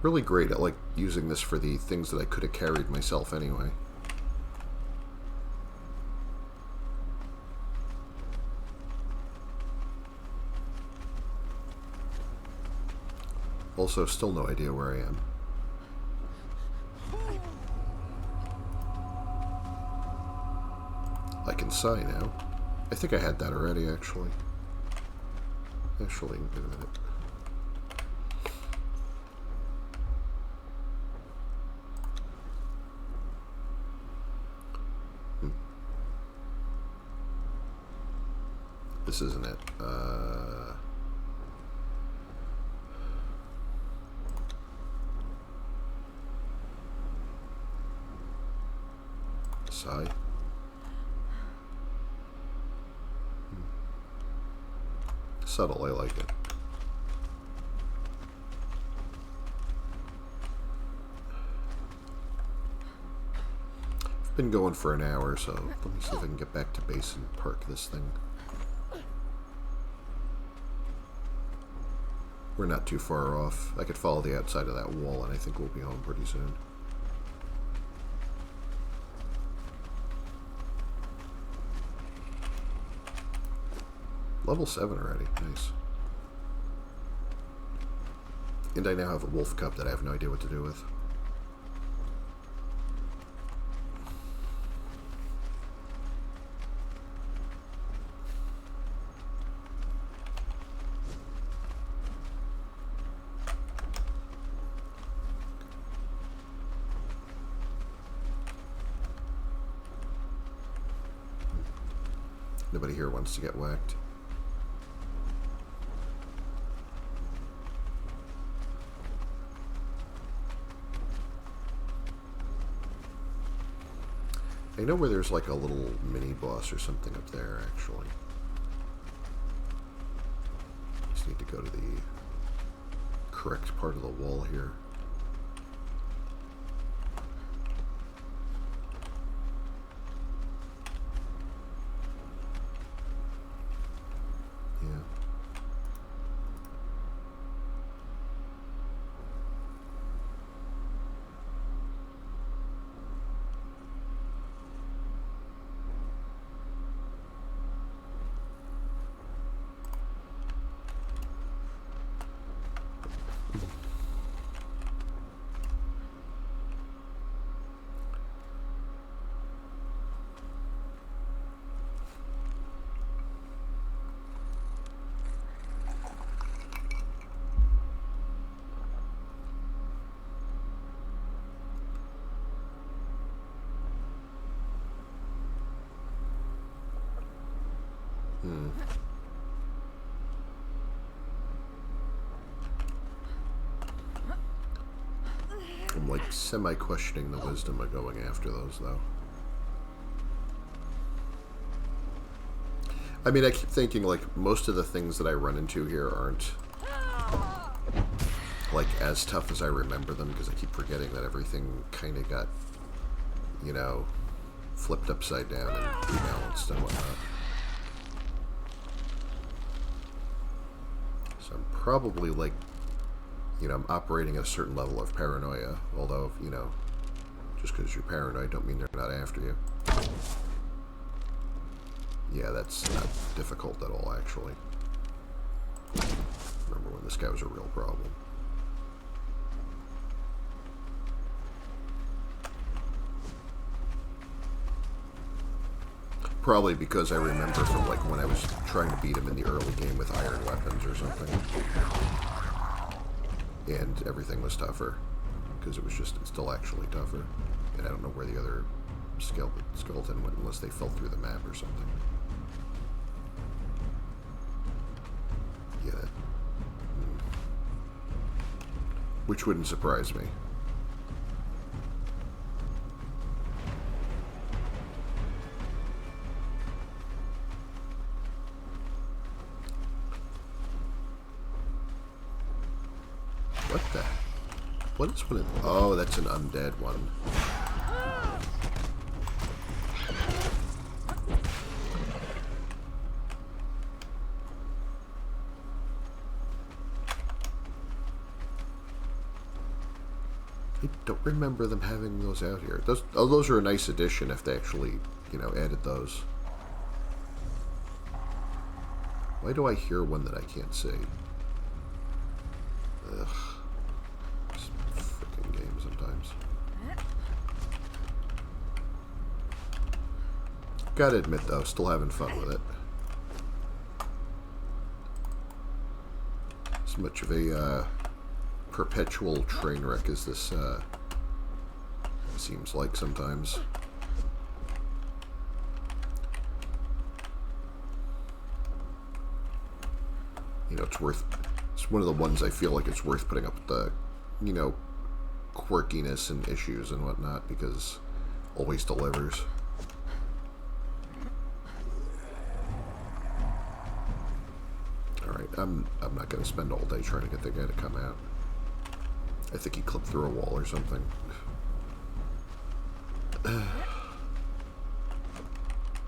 Really great at, like, using this for the things that I could have carried myself anyway. Also, still no idea where I am. I can sigh now. I think I had that already, actually. Actually, wait a minute. This isn't it. Sigh. Subtle, I like it. I've been going for an hour, so let me see if I can get back to base and park this thing. We're not too far off. I could follow the outside of that wall, and I think we'll be home pretty soon. Level 7 already. Nice. And I now have a wolf cup that I have no idea what to do with. Nobody here wants to get whacked. I know where there's like a little mini boss or something up there, actually. Just need to go to the correct part of the wall here. Yeah. I'm like semi-questioning the wisdom of going after those, though. I mean, I keep thinking, like, most of the things that I run into here aren't, like, as tough as I remember them, because I keep forgetting that everything kind of got, you know, flipped upside down and rebalanced and whatnot. So I'm probably, like, you know, I'm operating at a certain level of paranoia, although, you know, just because you're paranoid don't mean they're not after you. Yeah, that's not difficult at all, actually. Remember when this guy was a real problem. Probably because I remember from like when I was trying to beat him in the early game with iron weapons or something. And everything was tougher. Because it was just still actually tougher. And I don't know where the other skeleton went unless they fell through the map or something. Yeah. Which wouldn't surprise me. What the? What is one of... Oh, that's an undead one. I don't remember them having those out here. Those are a nice addition if they actually, you know, added those. Why do I hear one that I can't see? Ugh. This freaking game sometimes. Gotta admit, though, still having fun with it. As much of a perpetual train wreck as this seems like sometimes. You know, it's one of the ones I feel like it's worth putting up with the, you know, quirkiness and issues and whatnot, because always delivers. Alright, I'm not going to spend all day trying to get the guy to come out. I think he clipped through a wall or something.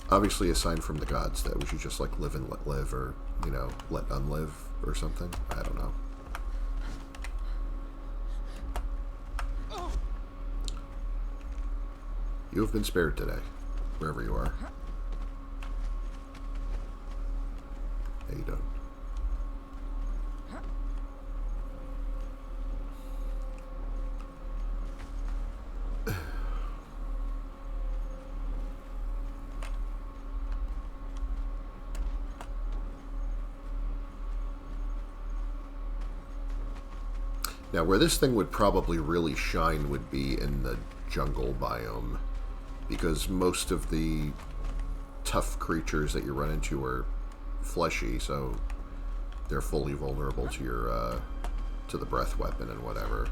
Obviously a sign from the gods that we should just like live and let live, or, you know, let unlive or something. I don't know. You have been spared today, wherever you are. How you doing? Now, where this thing would probably really shine would be in the jungle biome, because most of the tough creatures that you run into are fleshy, so they're fully vulnerable to your to the breath weapon and whatever.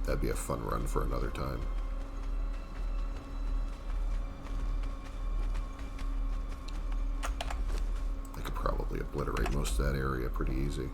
That'd be a fun run for another time. I could probably obliterate most of that area pretty easy.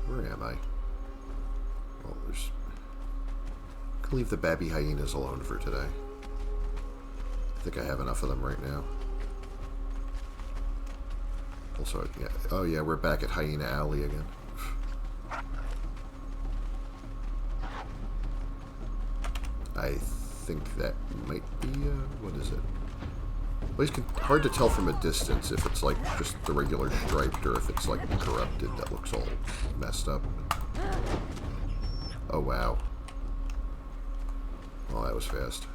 Where am I? Well, there's... I can leave the babby hyenas alone for today. I think I have enough of them right now. Also, yeah. Oh yeah, we're back at Hyena Alley again. I think that might be, what is it? Well, it's hard to tell from a distance if it's like just the regular striped or if it's like corrupted that looks all messed up. Oh wow. Well, that was fast.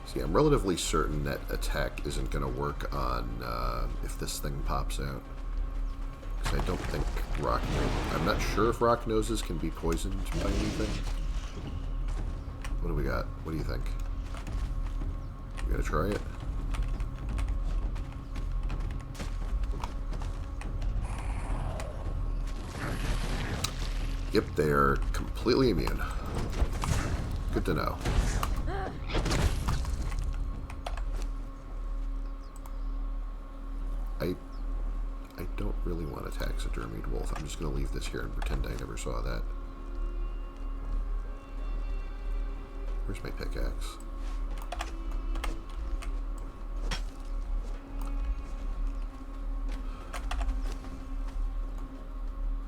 See, I'm relatively certain that attack isn't going to work on if this thing pops out. 'Cause I don't think rock... I'm not sure if rock noses can be poisoned by anything. What do we got? What do you think? We gotta try it? Yep, they are completely immune. Good to know. I don't really want a taxidermied wolf. I'm just going to leave this here and pretend I never saw that. Where's my pickaxe?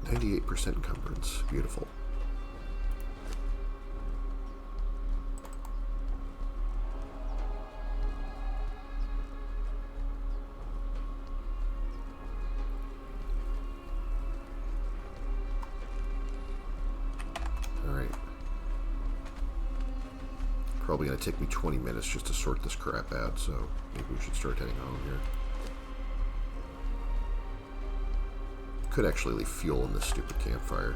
%98 encumbrance. Beautiful. Alright. Probably going to take me 20 minutes just to sort this crap out, so maybe we should start heading home here. Could actually leave fuel in this stupid campfire.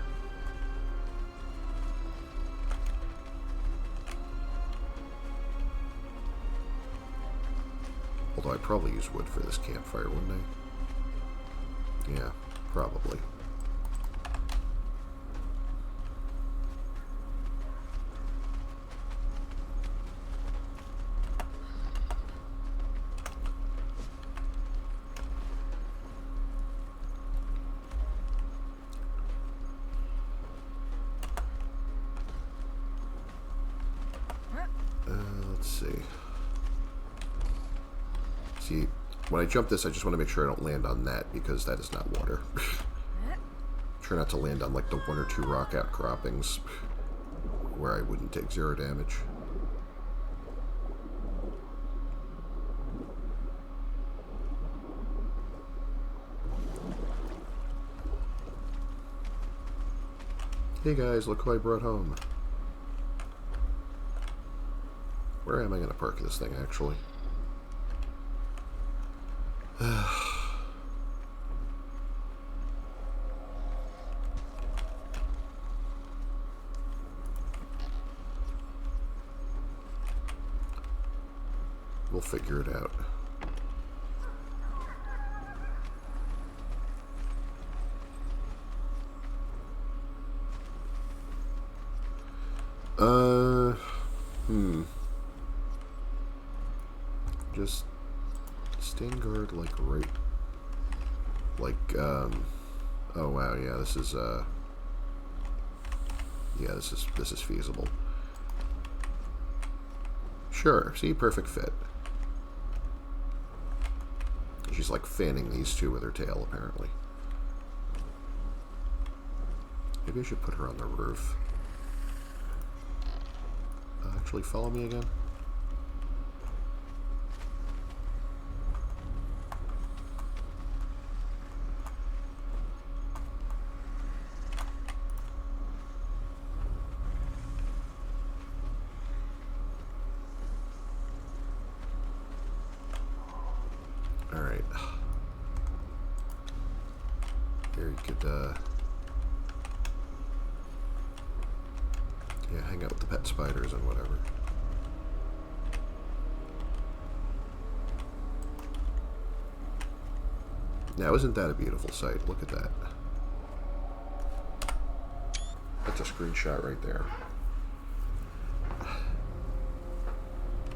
Although I'd probably use wood for this campfire, wouldn't I? Yeah, probably. Let's see. See, when I jump this, I just want to make sure I don't land on that, because that is not water. Try not to land on like the 1 or 2 rock outcroppings where I wouldn't take 0 damage. Hey guys, look who I brought home. Where am I going to park this thing, actually? We'll figure it out. Just stand guard like right, like oh wow, yeah, this is yeah, this is feasible. Sure, see, perfect fit. She's like fanning these two with her tail, apparently. Maybe I should put her on the roof. Actually, follow me again. Alright. Here you could, yeah, hang out with the pet spiders and whatever. Now, isn't that a beautiful sight? Look at that. That's a screenshot right there.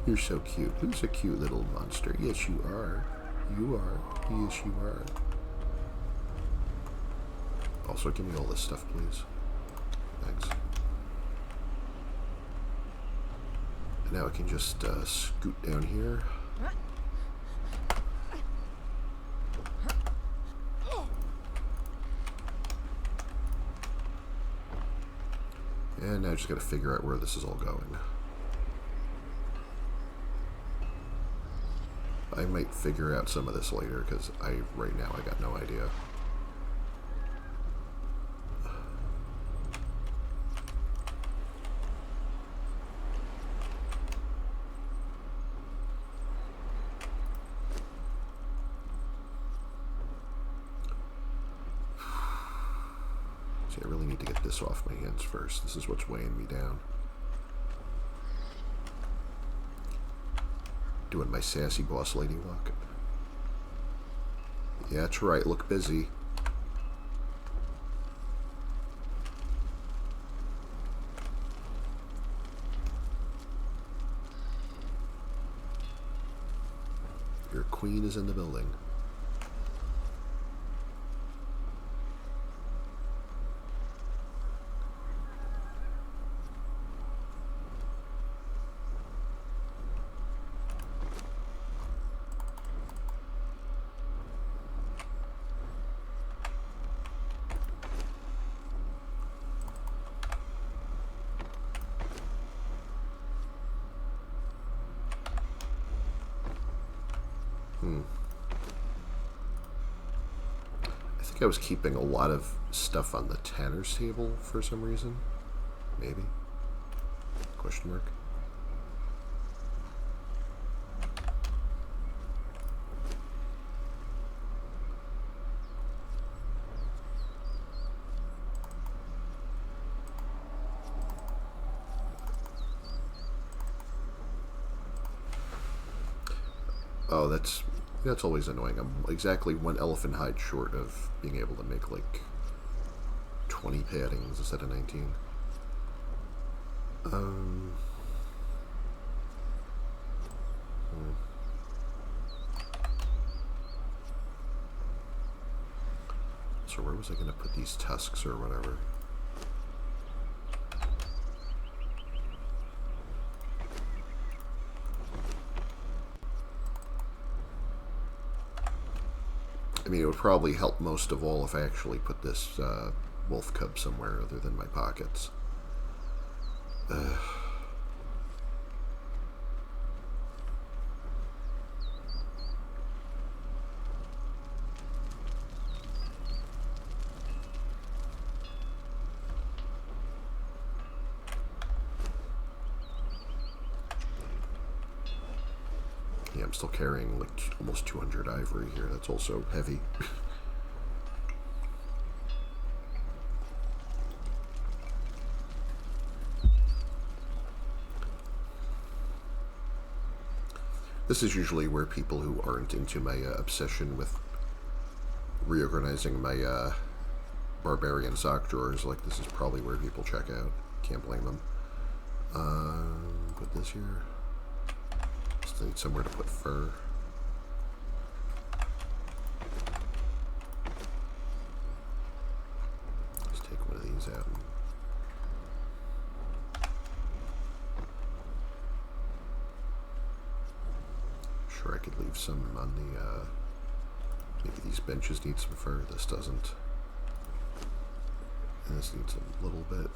You're so cute. Who's a cute little monster? Yes, you are. You are. Yes, you are. Also, give me all this stuff, please. Thanks. And now I can just scoot down here. And now I just got to figure out where this is all going. I might figure out some of this later, because right now I got no idea. See, I really need to get this off my hands first. This is what's weighing me down. Doing my sassy boss lady walk. Yeah, that's right. Look busy. Your queen is in the building. I think I was keeping a lot of stuff on the Tanner's table for some reason. Maybe? Question mark. Oh, that's always annoying. I'm exactly one elephant hide short of being able to make like 20 paddings instead of 19. So where was I going to put these tusks or whatever? I mean, it would probably help most of all if I actually put this wolf cub somewhere other than my pockets. Yeah, I'm still carrying like almost 200 ivory here. That's also heavy. This is usually where people who aren't into my obsession with reorganizing my barbarian sock drawers, like this is probably where people check out. Can't blame them. Put this here. Still need somewhere to put fur. Let's take one of these out. Sure, I could leave some on the, maybe these benches need some fur. This doesn't. And this needs a little bit.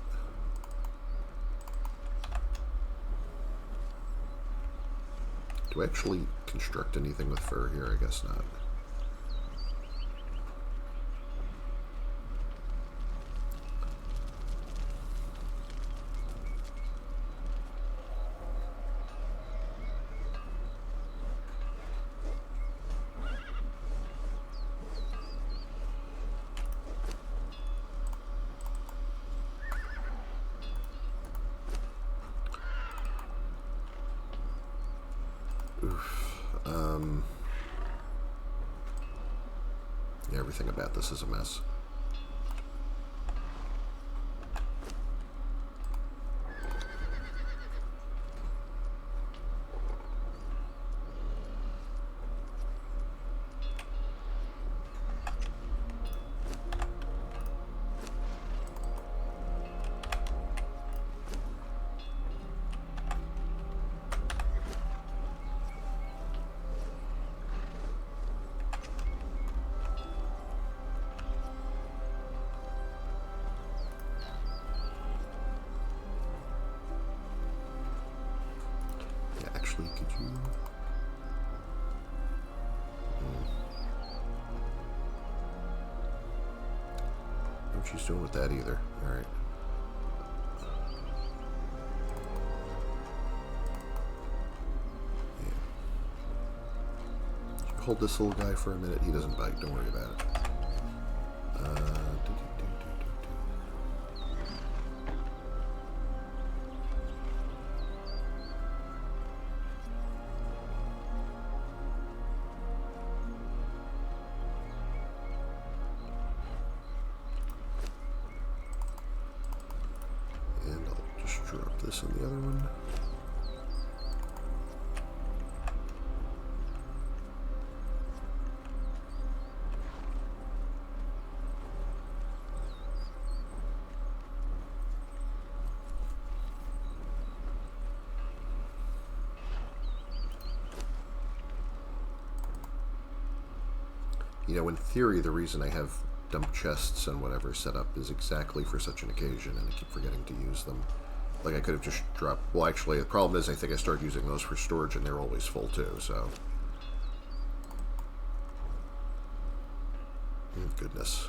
Do I actually construct anything with fur here? I guess not. Yeah, everything about this is a mess. Actually, could you... I don't know what she's doing with that either. Alright. Yeah. Hold this little guy for a minute. He doesn't bite. Don't worry about it. this on the other one. You know, in theory, the reason I have dump chests and whatever set up is exactly for such an occasion, and I keep forgetting to use them. Like, I could have just dropped... Well, actually, the problem is I think I started using those for storage, and they're always full, too, so... Goodness.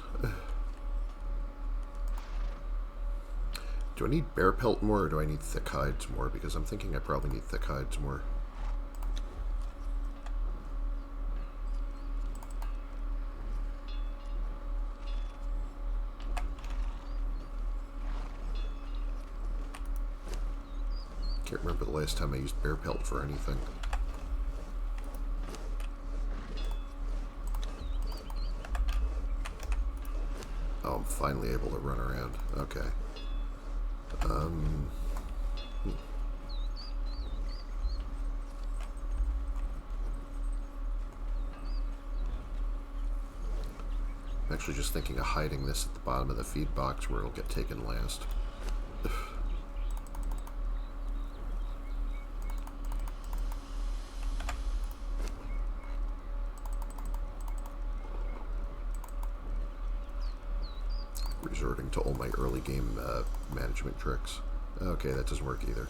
Do I need bear pelt more, or do I need thick hides more? Because I'm thinking I probably need thick hides more. Can't remember the last time I used bear pelt for anything. Oh, I'm finally able to run around. Okay. I'm actually just thinking of hiding this at the bottom of the feed box where it'll get taken last. Resorting to all my early game management tricks. Okay, that doesn't work either.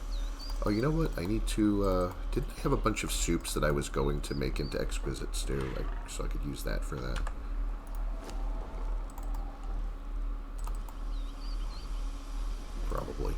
Oh, you know what? I need to, didn't I have a bunch of soups that I was going to make into exquisite stew? So I could use that for that. Probably.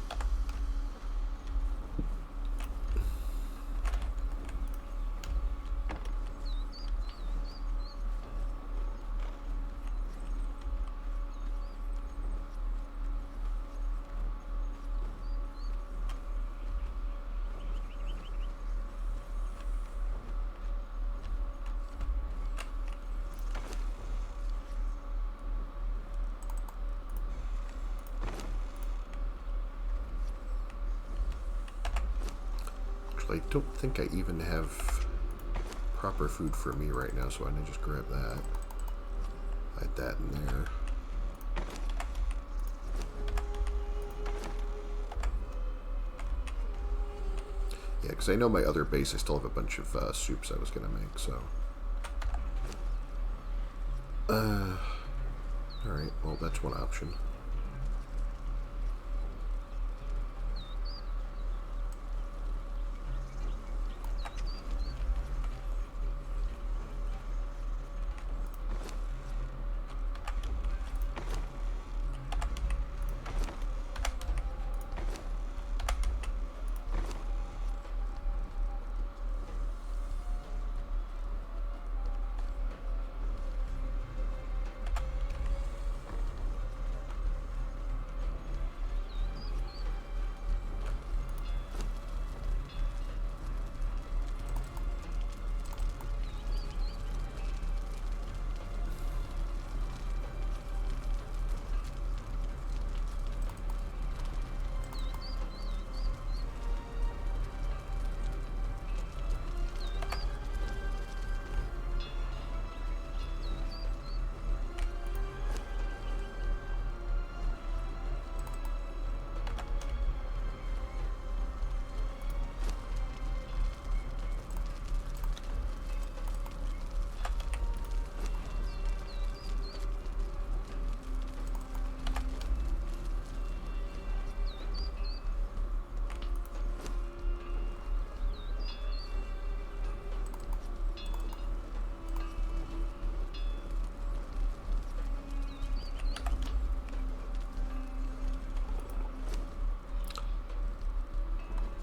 I don't think I even have proper food for me right now, so I'm going to just grab that. Hide that in there. Yeah, because I know my other base, I still have a bunch of soups I was going to make, so... Alright, well, that's one option.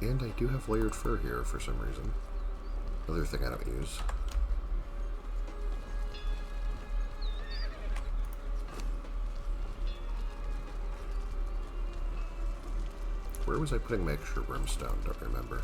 And I do have layered fur here for some reason. Another thing I don't use. Where was I putting my extra brimstone? Don't remember.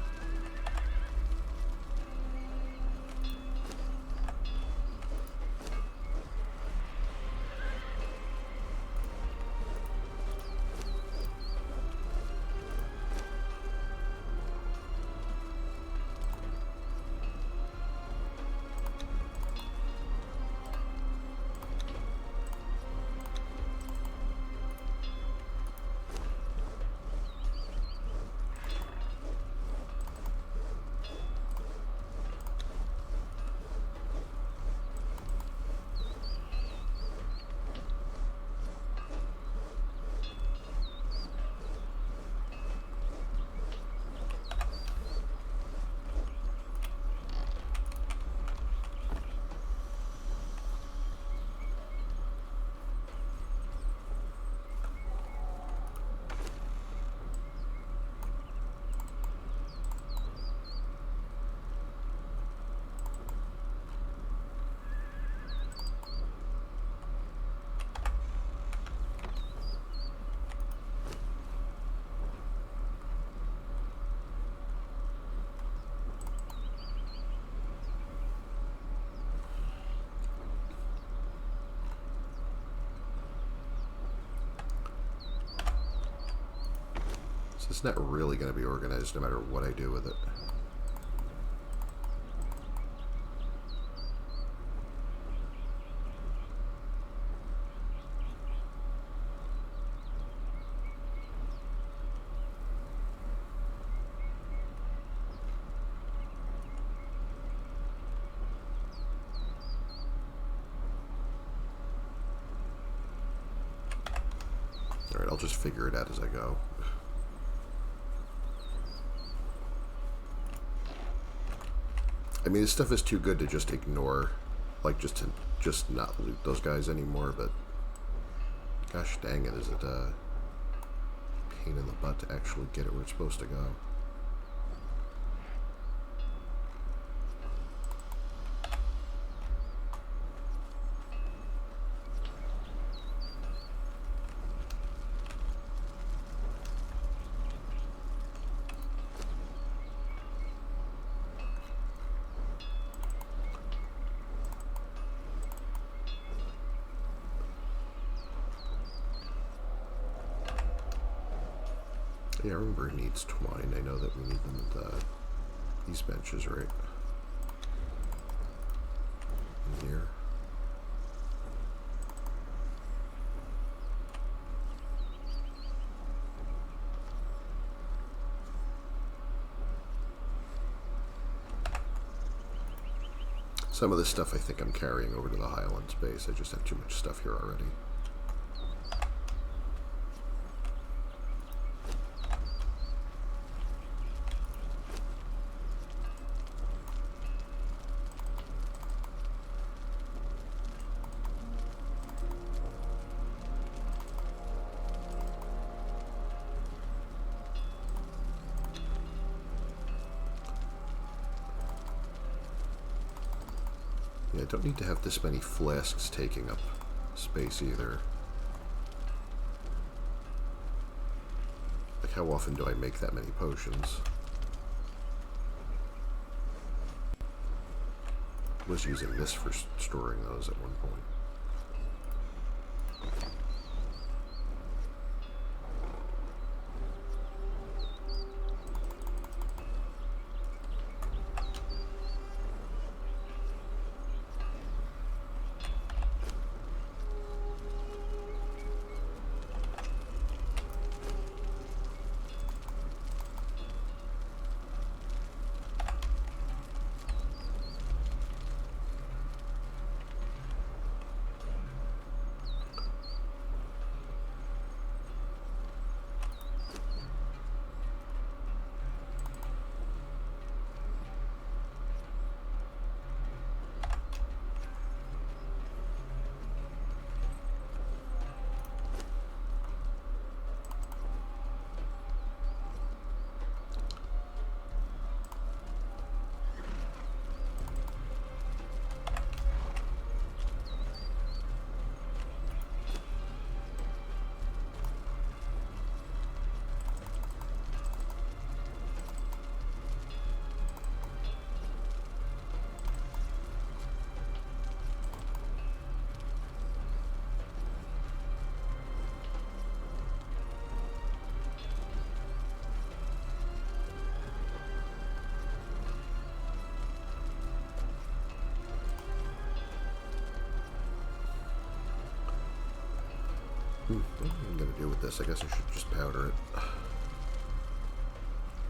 not really going to be organized no matter what I do with it. Alright, I'll just figure it out as I go. I mean, this stuff is too good to just ignore. Like, just to just not loot those guys anymore, but... Gosh dang it, is it a pain in the butt to actually get it where it's supposed to go. Yeah, I remember it needs twine. I know that we need them at these benches, right? In here. Some of this stuff I think I'm carrying over to the Highlands base. I just have too much stuff here already. Yeah, I don't need to have this many flasks taking up space either. Like, how often do I make that many potions? I was using this for storing those at one point. What am I going to do with this? I guess I should just powder it.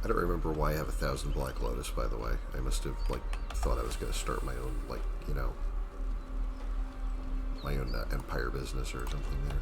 I don't remember why I have 1,000 Black Lotus, by the way. I must have, like, thought I was going to start my own, like, you know, my own empire business or something there.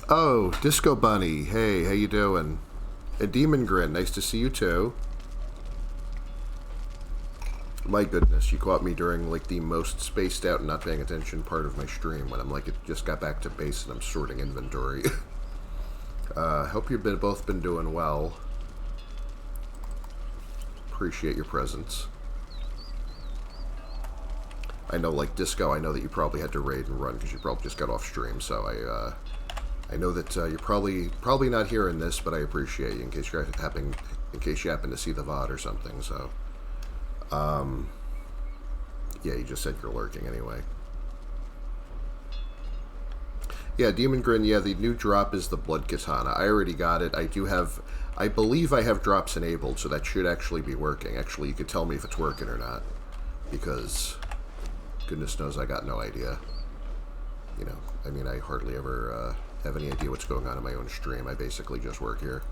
Oh, Disco Bunny. Hey, how you doing? And Demon Grin, nice to see you too. My goodness, you caught me during like the most spaced out and not paying attention part of my stream when I'm like, it just got back to base and I'm sorting inventory. Hope you've both been doing well. Appreciate your presence. I know, like Disco, I know that you probably had to raid and run because you probably just got off stream, so I know that you're probably not hearing this, but I appreciate you in case you happen to see the VOD or something. So, yeah, you just said you're lurking anyway. Yeah, Demon Grin. Yeah, the new drop is the Blood Katana. I already got it. I believe I have drops enabled, so that should actually be working. Actually, you could tell me if it's working or not, because goodness knows I got no idea. You know, I mean, I hardly ever have any idea what's going on in my own stream. I basically just work here.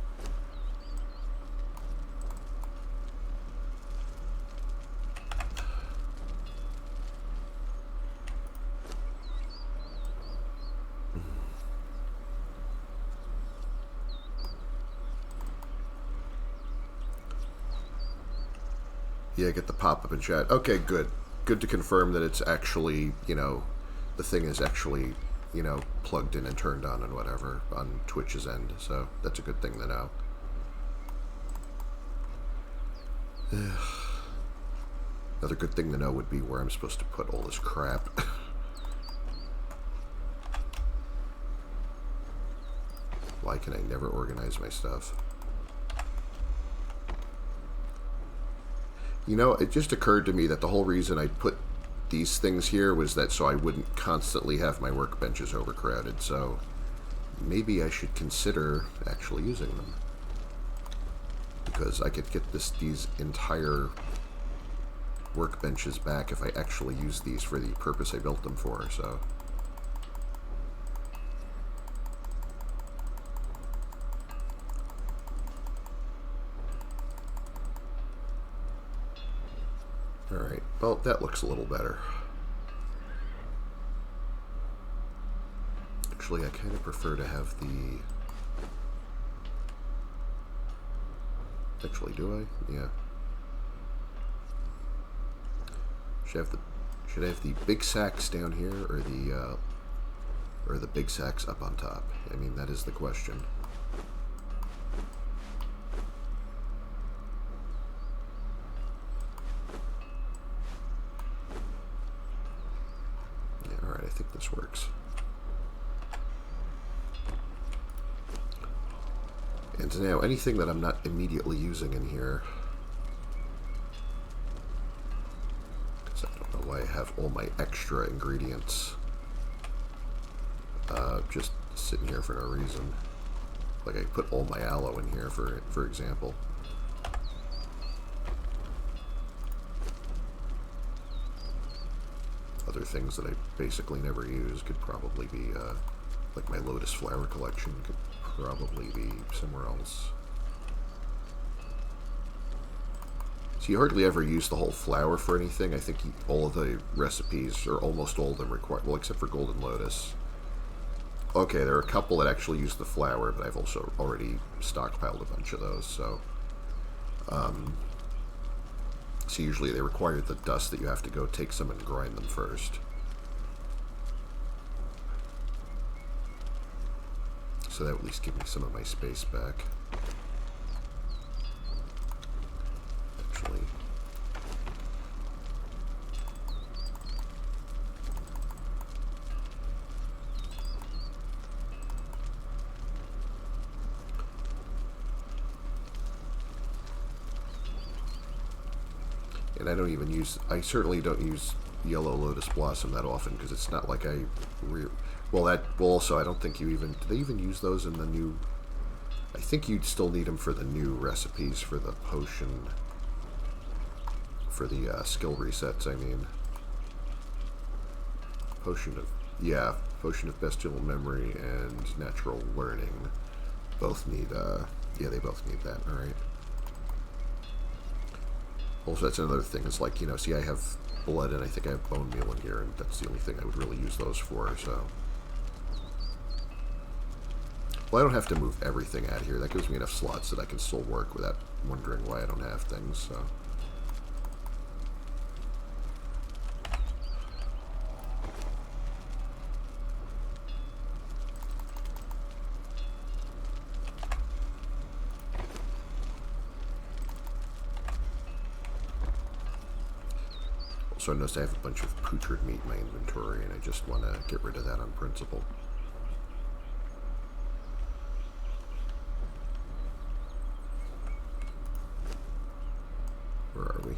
Yeah, get the pop-up in chat. Okay, good. Good to confirm that it's actually, you know, the thing is actually, you know, plugged in and turned on and whatever on Twitch's end. So that's a good thing to know. Another good thing to know would be where I'm supposed to put all this crap. Why can I never organize my stuff? You know, it just occurred to me that the whole reason I put these things here was that so I wouldn't constantly have my workbenches overcrowded, so maybe I should consider actually using them. Because I could get these entire workbenches back if I actually use these for the purpose I built them for, so... Alright, well, that looks a little better. Actually, I kind of prefer to have the... Actually, do I? Yeah. Should I have the big sacks down here, or the big sacks up on top? I mean, that is the question. Yeah, alright, I think this works. And now, anything that I'm not immediately using in here, because I don't know why I have all my extra ingredients just sitting here for no reason. Like I put all my aloe in here, for example. Other things that I basically never use could probably be, like my lotus flower collection could probably be somewhere else. So you hardly ever use the whole flower for anything. I think all of the recipes, or almost all of them, require, well, except for Golden Lotus. Okay, there are a couple that actually use the flower, but I've also already stockpiled a bunch of those, so... so usually they require the dust that you have to go take some and grind them first. So that would at least give me some of my space back. Actually... And I don't even use... I certainly don't use Yellow Lotus Blossom that often, because it's not like I... Well, also, I don't think you even... Do they even use those in the new... I think you'd still need them for the new recipes for the potion... For the skill resets, I mean. Potion of... Yeah, Potion of Bestial Memory and Natural Learning. Both need, yeah, they both need that, alright. Also, that's another thing, is like, you know, see, I have blood and I think I have bone meal in here, and that's the only thing I would really use those for, so... Well, I don't have to move everything out of here. That gives me enough slots that I can still work without wondering why I don't have things, so... So I noticed I have a bunch of putrid meat in my inventory, and I just want to get rid of that on principle. Where are we?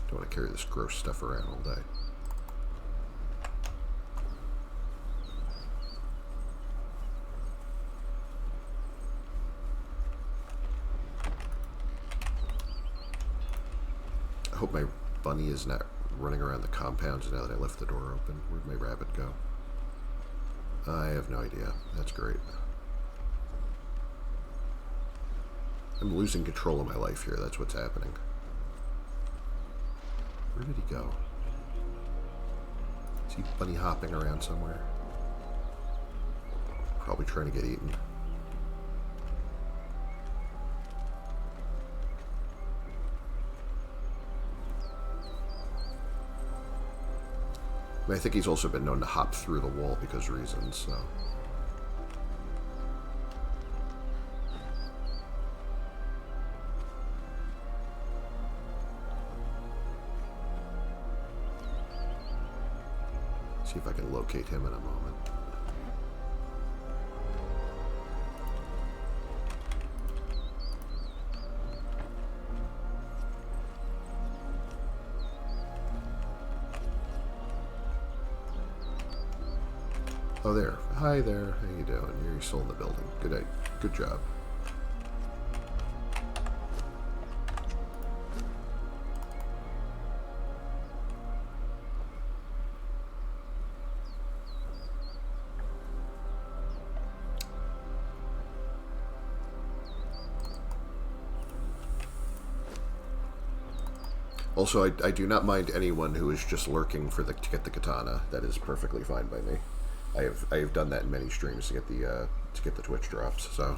Don't want to carry this gross stuff around all day. I hope my bunny is not running around the compounds now that I left the door open. Where'd my rabbit go? I have no idea. That's great. I'm losing control of my life here. That's what's happening. Where did he go? Is he bunny hopping around somewhere? Probably trying to get eaten. I think he's also been known to hop through the wall because of reasons, so... See if I can locate him in a moment. Oh, there. Hi there. How you doing? You're still in the building. Good day. Good job. Also, I do not mind anyone who is just lurking for to get the katana. That is perfectly fine by me. I have done that in many streams to get the Twitch drops. So.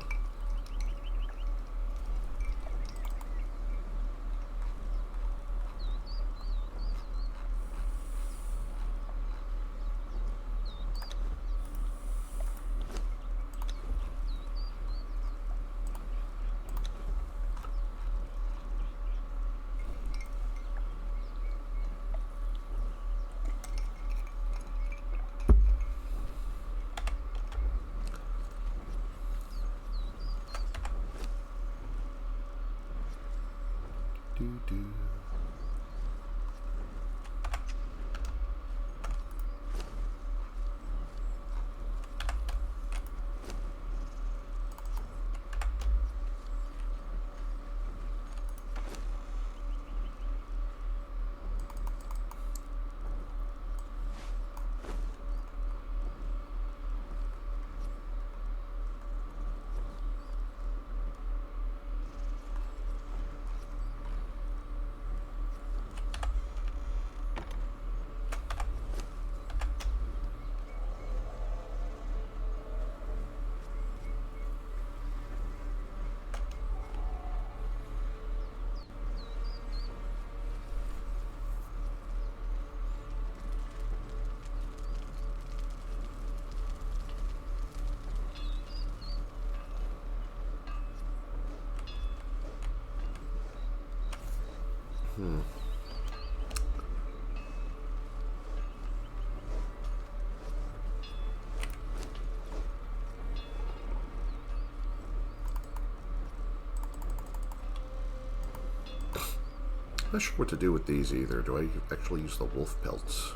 I'm not sure what to do with these either. Do I actually use the wolf pelts?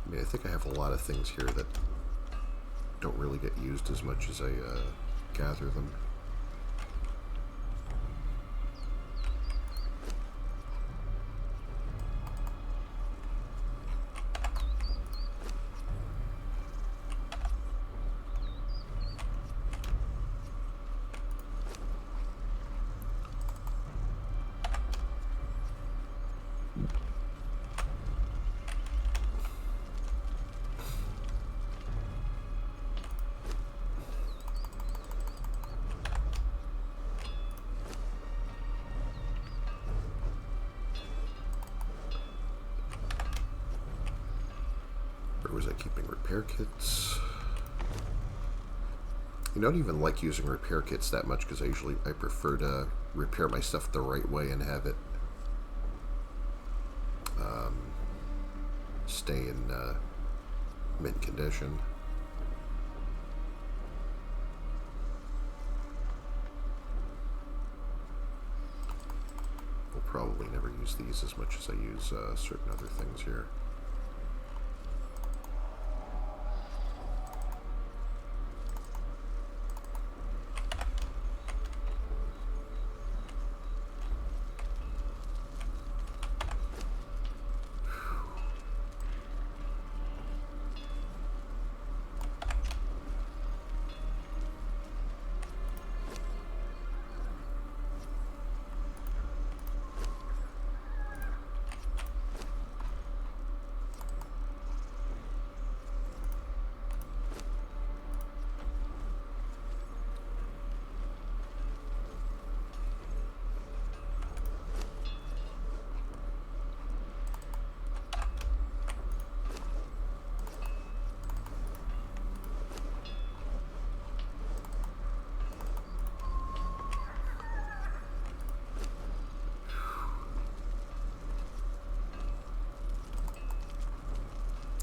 I mean, I think I have a lot of things here that don't really get used as much as I gather them. was I keeping repair kits? You don't even like using repair kits that much because I prefer to repair my stuff the right way and have it stay in mint condition. We'll probably never use these as much as I use certain other things here.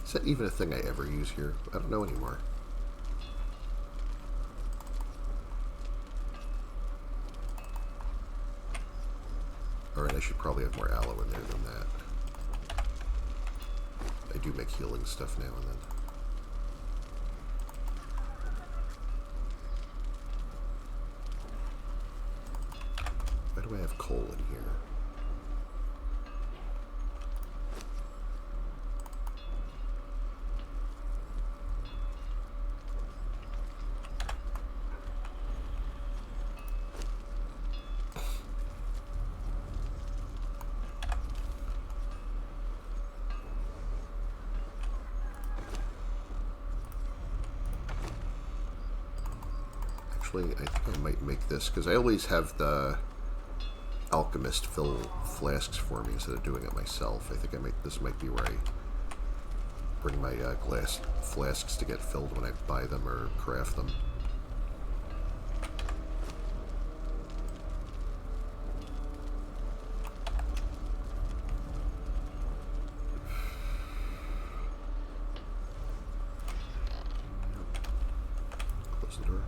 Is that even a thing I ever use here? I don't know anymore. Alright, I should probably have more aloe in there than that. I do make healing stuff now and then. Why do I have coal in here? Actually, I think I might make this, because I always have the alchemist fill flasks for me instead of doing it myself. I think this might be where I bring my glass flasks to get filled when I buy them or craft them. Close the door.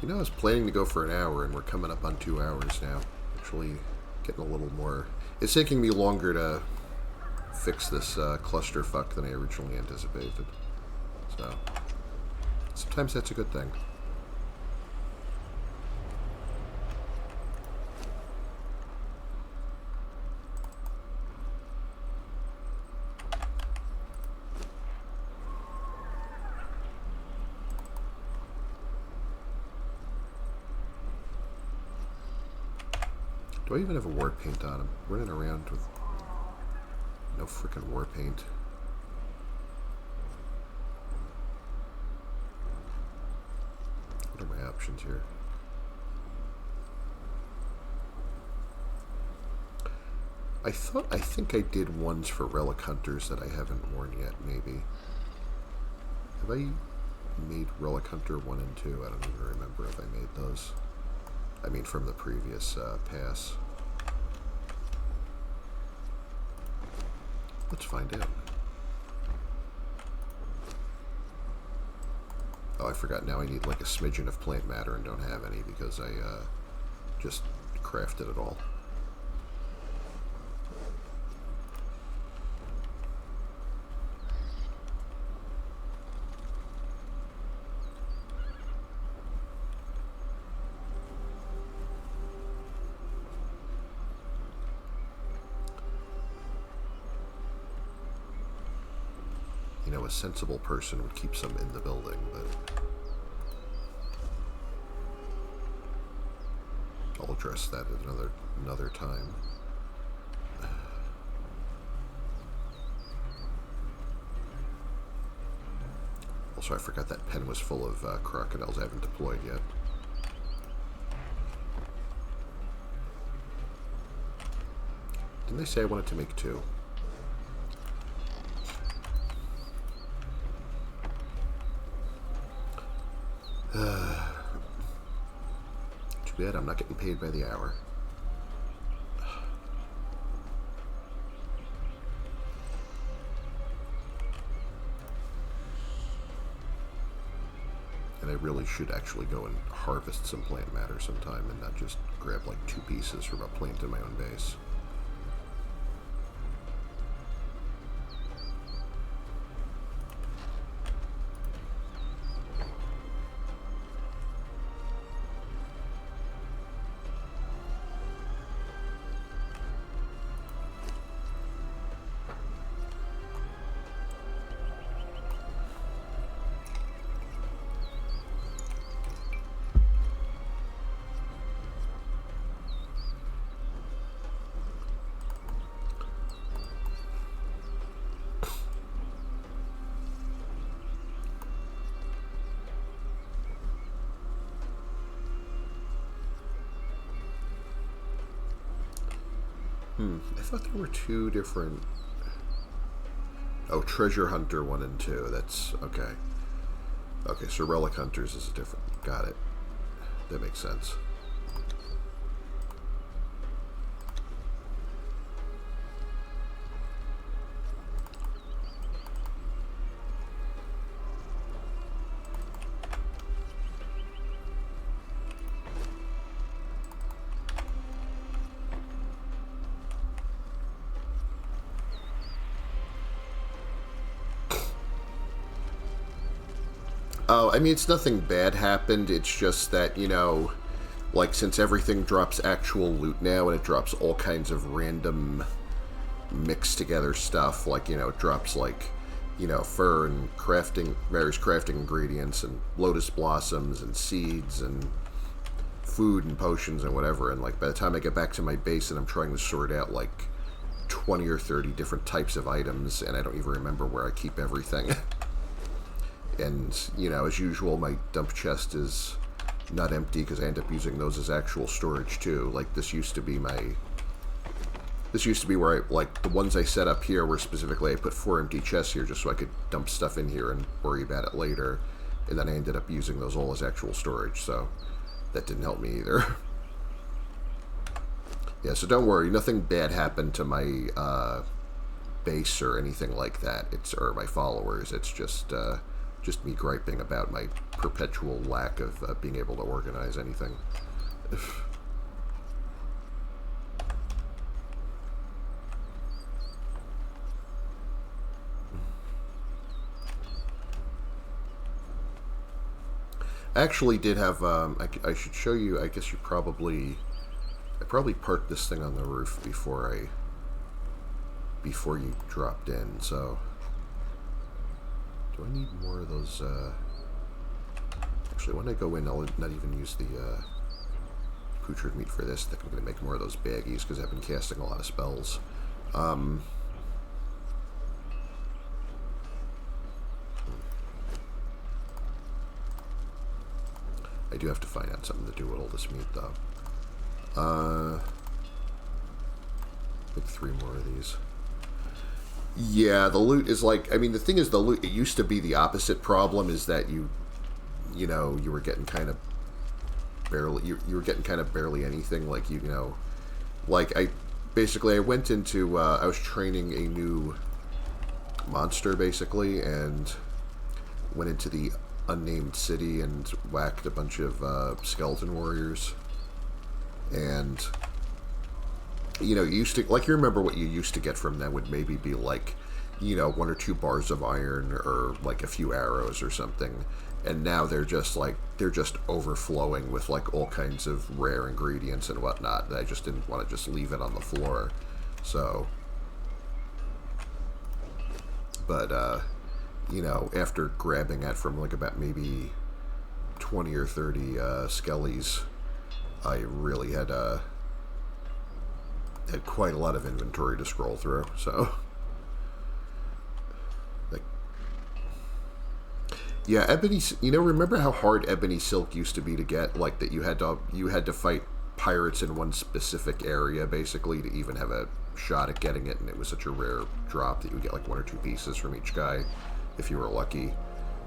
You know, I was planning to go for an hour, and we're coming up on 2 hours now. Actually, getting a little more... It's taking me longer to fix this clusterfuck than I originally anticipated. So, sometimes that's a good thing. Do I even have a war paint on him? Running around with no freaking war paint. What are my options here? I think I did ones for relic hunters that I haven't worn yet, maybe. Have I made relic hunter 1 and 2? I don't even remember if I made those. I mean, from the previous pass. Let's find out. Oh, I forgot. Now I need like a smidgen of plant matter and don't have any because I just crafted it all. You know, a sensible person would keep some in the building, but... I'll address that at another time. Also, I forgot that pen was full of crocodiles I haven't deployed yet. Didn't they say I wanted to make 2? Too bad I'm not getting paid by the hour. And I really should actually go and harvest some plant matter sometime and not just grab like 2 pieces from a plant in my own base. I thought there were 2 different... Oh, Treasure Hunter 1 and 2. That's... okay. Okay, so Relic Hunters is a different... Got it. That makes sense. Oh, I mean, it's nothing bad happened. It's just that, you know, like, since everything drops actual loot now, and it drops all kinds of random mixed together stuff, like, you know, it drops, like, you know, fur and crafting, various crafting ingredients, and lotus blossoms, and seeds, and food, and potions, and whatever, and, like, by the time I get back to my base and I'm trying to sort out, like, 20 or 30 different types of items, and I don't even remember where I keep everything. And, you know, as usual, my dump chest is not empty because I end up using those as actual storage, too. Like, this used to be my... This used to be where I... Like, the ones I set up here were specifically... I put 4 empty chests here just so I could dump stuff in here and worry about it later. And then I ended up using those all as actual storage, so that didn't help me either. Yeah, so don't worry. Nothing bad happened to my base or anything like that. Or my followers. It's just me griping about my perpetual lack of being able to organize anything. I actually did have, I should show you, I guess I probably parked this thing on the roof before you dropped in, so... Do I need more of those, Actually, when I go in, I'll not even use the, putrid meat for this. I think I'm going to make more of those baggies, because I've been casting a lot of spells. I do have to find out something to do with all this meat, though. Make 3 more of these. Yeah, the loot is like... I mean, the thing is, the loot... It used to be the opposite problem, is that you know, you were getting kind of barely... You were getting kind of barely anything. Like, you know... Like, Basically, I went into... I was training a new monster, basically, and went into the unnamed city and whacked a bunch of skeleton warriors. And... You know, you used to, like, you remember what you used to get from them would maybe be like, you know, 1 or 2 bars of iron or like a few arrows or something. And now they're just like, they're just overflowing with like all kinds of rare ingredients and whatnot. And I just didn't want to just leave it on the floor. So, but, you know, after grabbing that from like about maybe 20 or 30 skellies, I really had quite a lot of inventory to scroll through. So, like, yeah, ebony. You know, remember how hard ebony silk used to be to get? Like that, you had to fight pirates in one specific area basically to even have a shot at getting it, and it was such a rare drop that you would get like 1 or 2 pieces from each guy if you were lucky.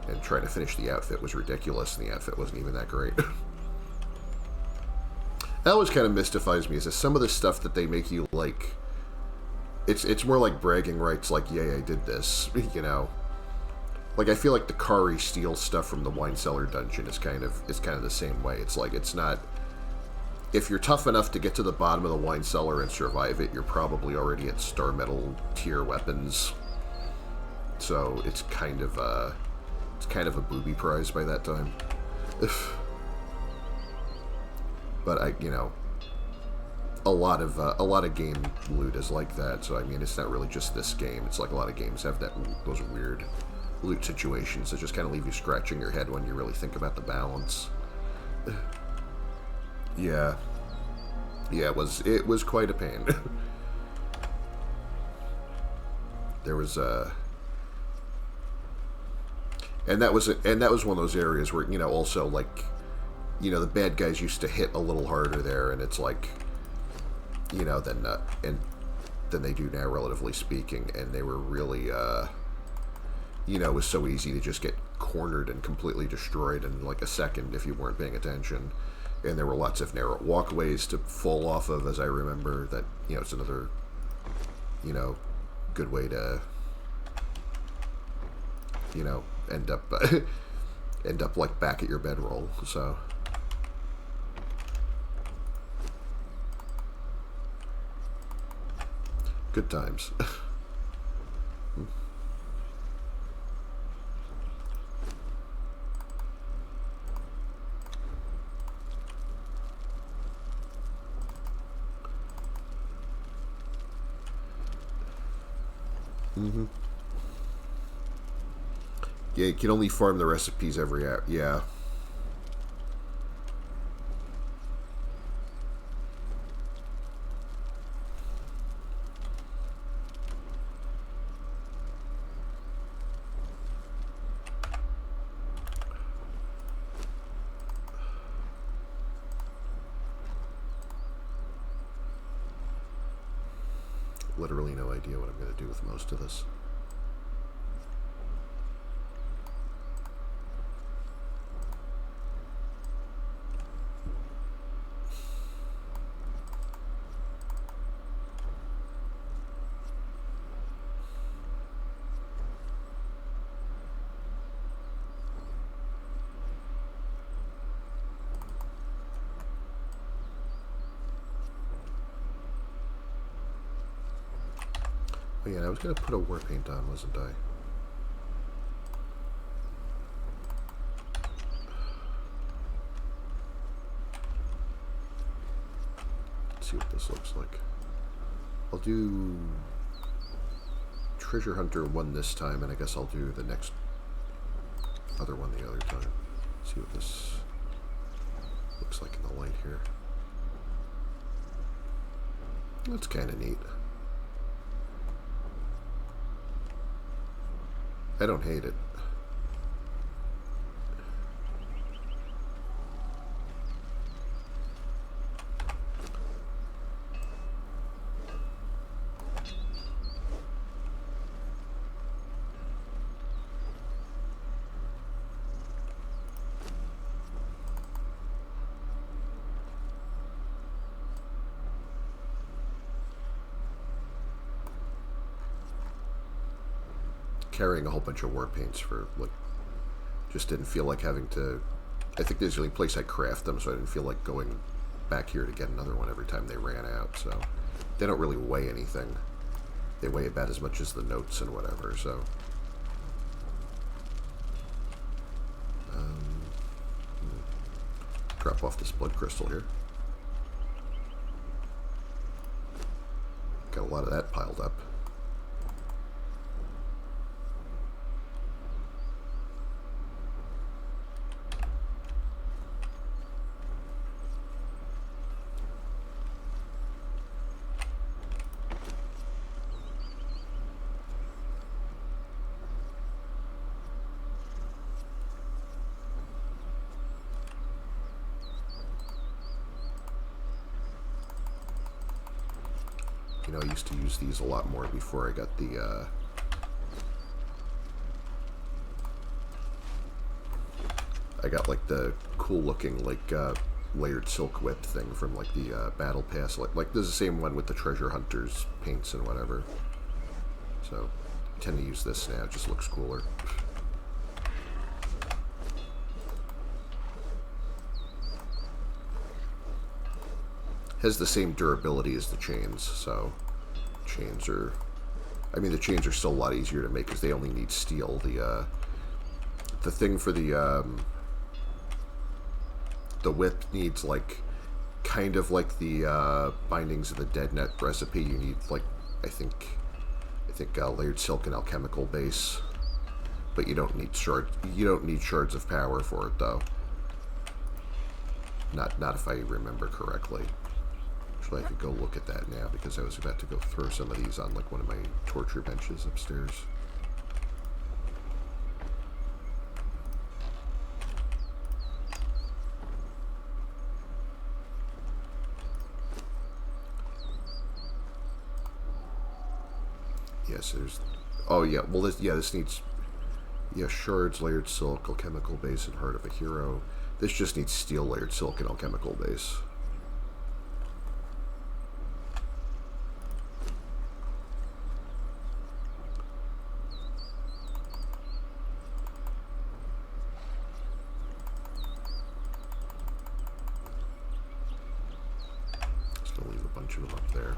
And trying to finish the outfit was ridiculous, and the outfit wasn't even that great. That always kind of mystifies me, is that some of the stuff that they make you, like, it's more like bragging rights, like, yay, I did this, you know? Like, I feel like the Kari steal stuff from the Wine Cellar dungeon is kind of the same way. It's like, it's not... If you're tough enough to get to the bottom of the Wine Cellar and survive it, you're probably already at Star Metal tier weapons. So, it's kind of a booby prize by that time. But you know, a lot of game loot is like that. So I mean, it's not really just this game. It's like a lot of games have those weird loot situations that just kind of leave you scratching your head when you really think about the balance. Yeah, it was quite a pain. There was and that was one of those areas where, you know, also like, you know, the bad guys used to hit a little harder there, and it's like, you know, than they do now, relatively speaking. And they were really, you know, it was so easy to just get cornered and completely destroyed in like a second if you weren't paying attention. And there were lots of narrow walkways to fall off of, as I remember. That, you know, it's another, you know, good way to, you know, end up like back at your bedroll. So. Good times. Mm-hmm. Yeah, you can only farm the recipes every hour. Yeah. Literally no idea what I'm going to do with most of this. Oh yeah, I was going to put a war paint on, wasn't I? Let's see what this looks like. I'll do Treasure Hunter 1 this time, and I guess I'll do the next other one the other time. Let's see what this looks like in the light here. That's kind of neat. I don't hate it. Carrying a whole bunch of war paints for, like, just didn't feel like having to. I think there's the only place I craft them, so I didn't feel like going back here to get another one every time they ran out. So they don't really weigh anything. They weigh about as much as the notes and whatever. So drop off this blood crystal here. Got a lot of that piled up. You know, I used to use these a lot more before I got the, I got, like, the cool-looking, like, layered silk whip thing from, like, the, Battle Pass. Like, there's the same one with the Treasure Hunters paints and whatever. So, I tend to use this now. It just looks cooler. Has the same durability as the chains, so chains are... I mean, the chains are still a lot easier to make because they only need steel. The thing for the whip needs, like, kind of like the bindings of the Dead Net recipe. You need, like, I think layered silk and alchemical base, but you don't need shards of power for it, though. Not if I remember correctly. Actually, I could go look at that now because I was about to go throw some of these on, like, one of my torture benches upstairs. Yes, there's... Oh, yeah. Well, this needs... Yeah, shards, layered silk, alchemical base, and heart of a hero. This just needs steel, layered silk, and alchemical base. Just gonna leave a bunch of them up there.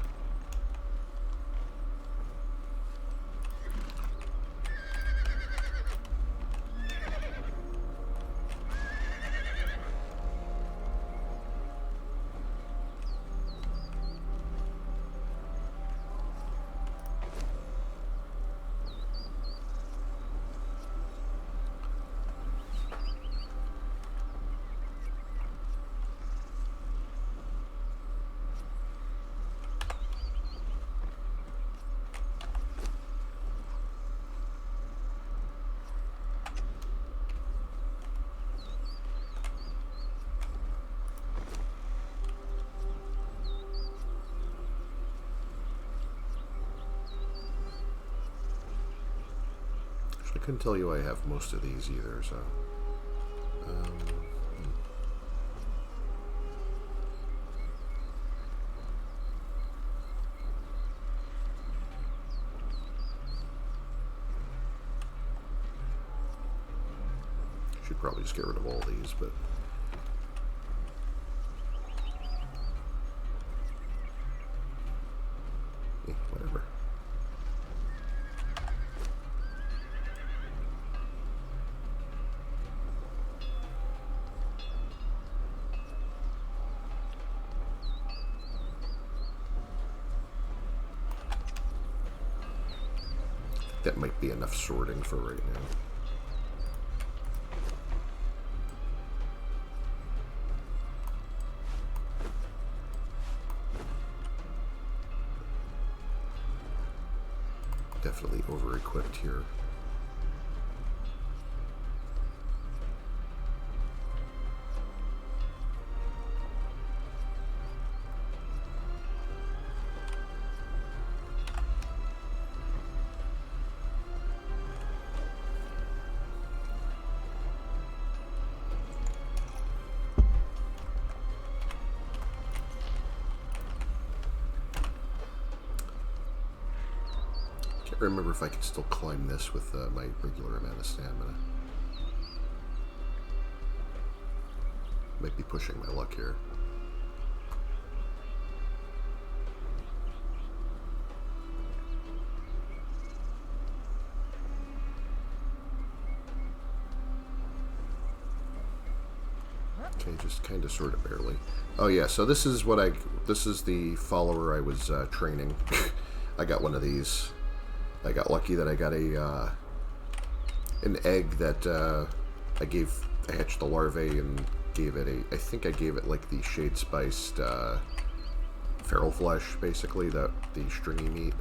I couldn't tell you I have most of these either, so... Should probably just get rid of all these, but... whatever. That might be enough sorting for right now. Definitely over-equipped here. I remember if I could still climb this with my regular amount of stamina. Might be pushing my luck here. Okay, just kind of sort of barely. Oh yeah, so this is the follower I was training. I got one of these. I got lucky that I got an egg that I hatched the larvae and gave it I think I gave it like the shade spiced feral flesh, basically, the stringy meat.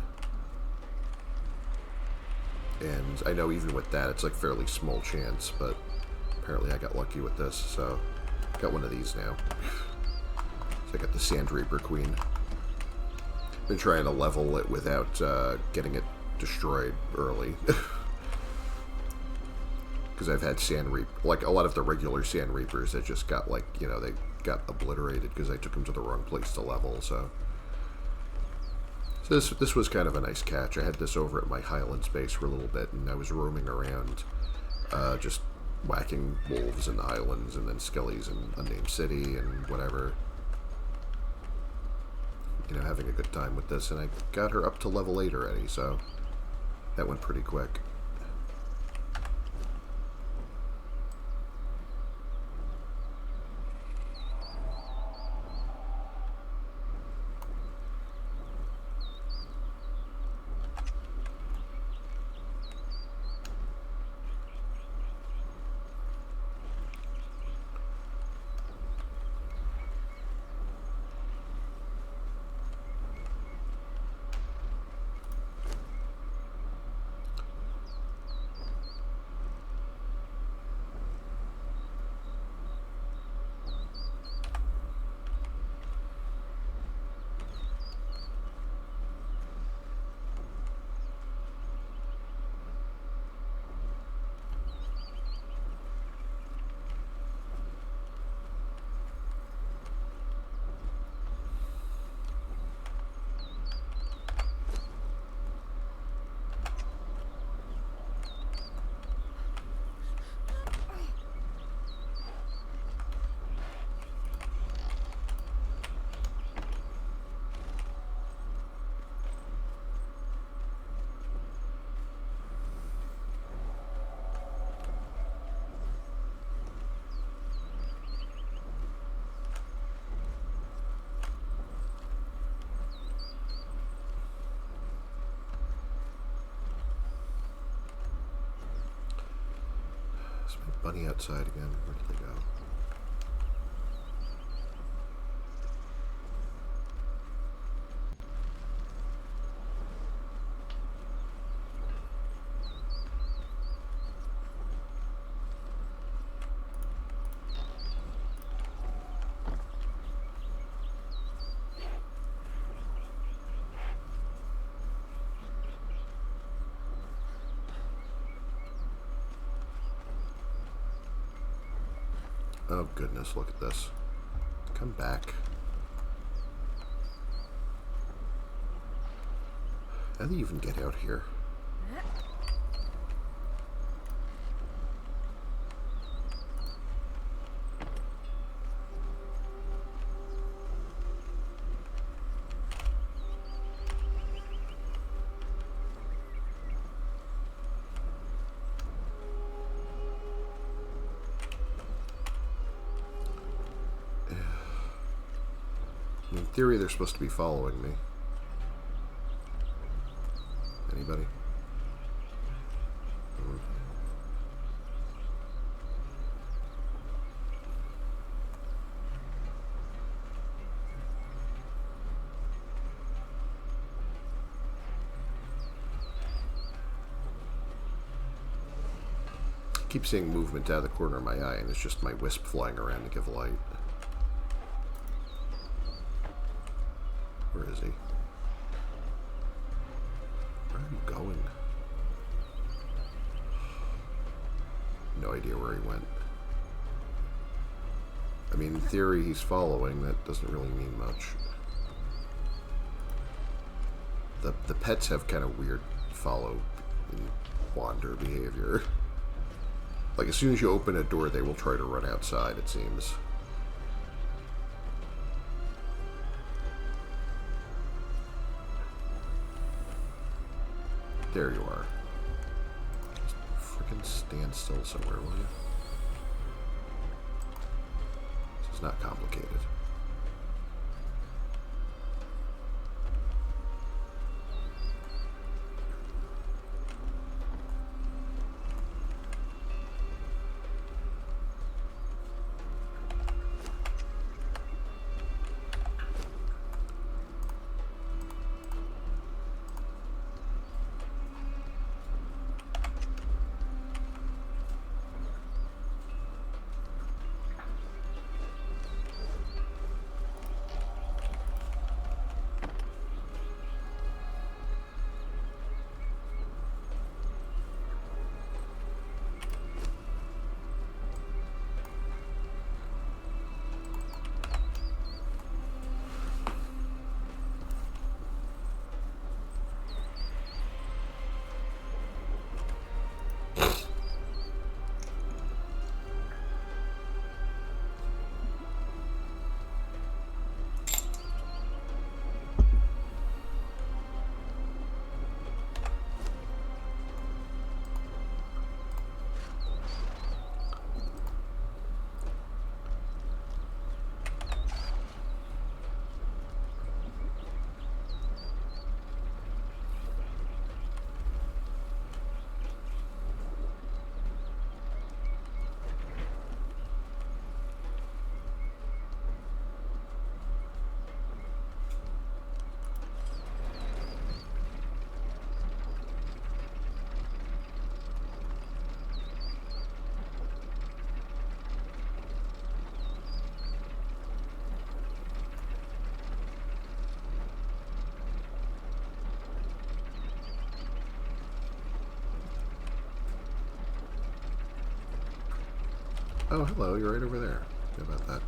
And I know even with that it's like fairly small chance, but apparently I got lucky with this, so got one of these now. So I got the Sand Reaper Queen. been trying to level it without getting it destroyed early. Because I've had Sand Reap, like a lot of the regular Sand Reapers that just got like, you know, they got obliterated because I took them to the wrong place to level, so this was kind of a nice catch. I had this over at my Highlands base for a little bit, and I was roaming around, just whacking wolves in the Highlands, and then skellies in Unnamed City, and whatever. You know, having a good time with this, and I got her up to level 8 already, so that went pretty quick. Bunny outside again. Where did they go? Oh goodness, look at this. Come back. How do you even get out here? In theory, they're supposed to be following me. Anybody? I keep seeing movement out of the corner of my eye, and it's just my wisp flying around to give light. Where is he? Where are you going? No idea where he went. I mean, in theory, he's following. That doesn't really mean much. The pets have kind of weird follow and wander behavior. Like, as soon as you open a door, they will try to run outside, it seems. There you are. Just freaking stand still somewhere, will you? This is not complicated. Oh, hello, you're right over there. How about that?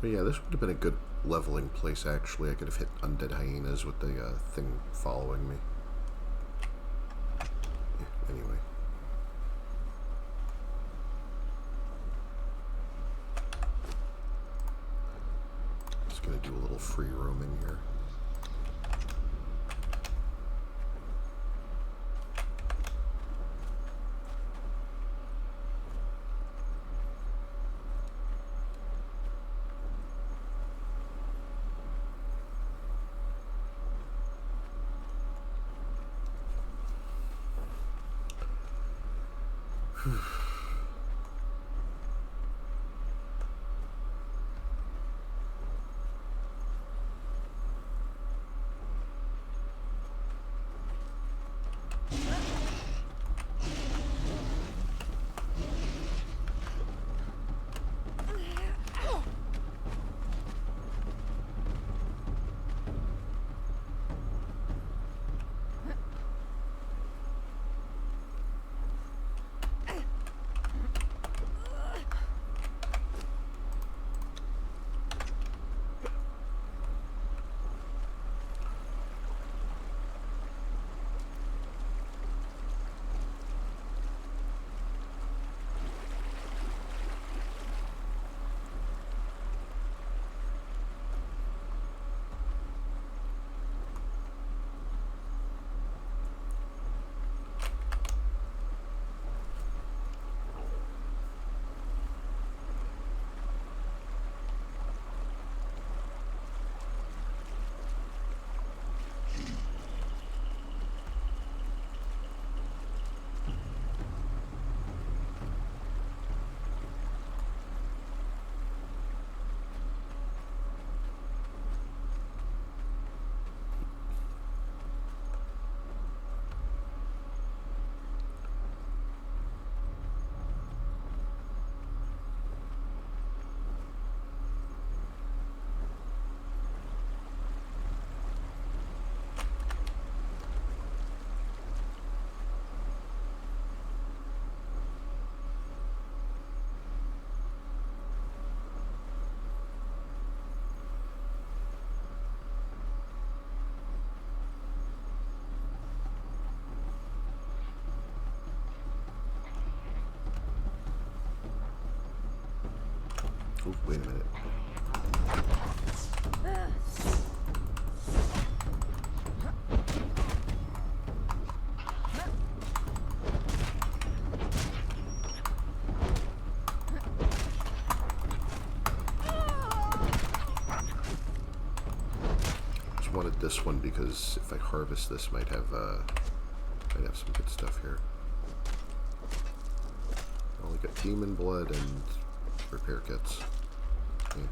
But yeah, this would have been a good leveling place, actually. I could have hit undead hyenas with the thing following me. Yeah, anyway. Just gonna do a little free roaming here. Oh, wait a minute. Just wanted this one because if I harvest this, might have some good stuff here. Only got demon blood and repair kits. Yeah.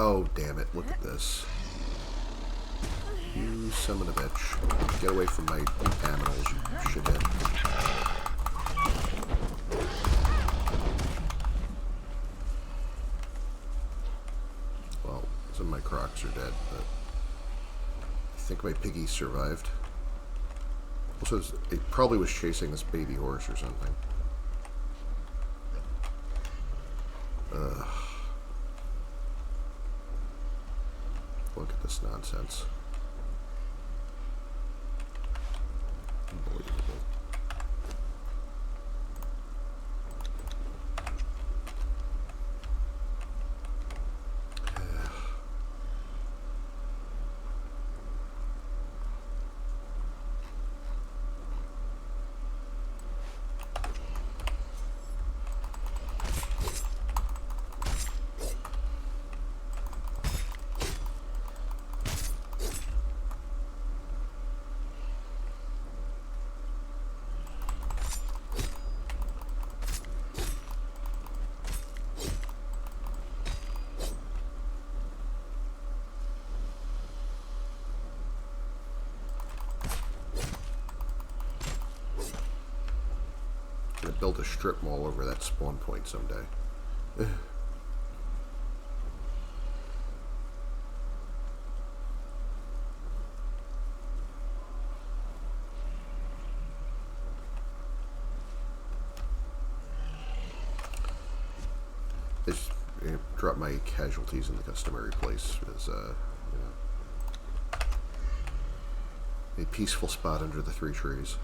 Oh, damn it. Look at this. You son of a bitch. Get away from my animals, you shithead. Well, some of my crocs are dead, but I think my piggy survived. Also, it probably was chasing this baby horse or something. Ugh. Look at this nonsense. Unbelievable. Gonna build a strip mall over that spawn point someday. Just drop my casualties in the customary place as a peaceful spot under the 3 trees.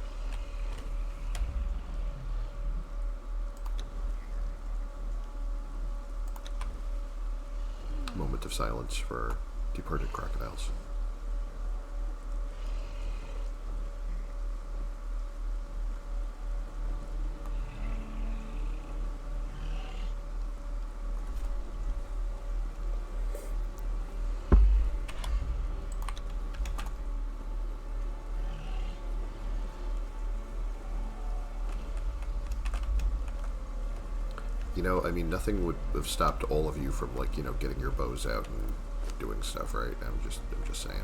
Moment of silence for departed crocodiles. You know, I mean, nothing would have stopped all of you from, like, getting your bows out and doing stuff, right? I'm just saying.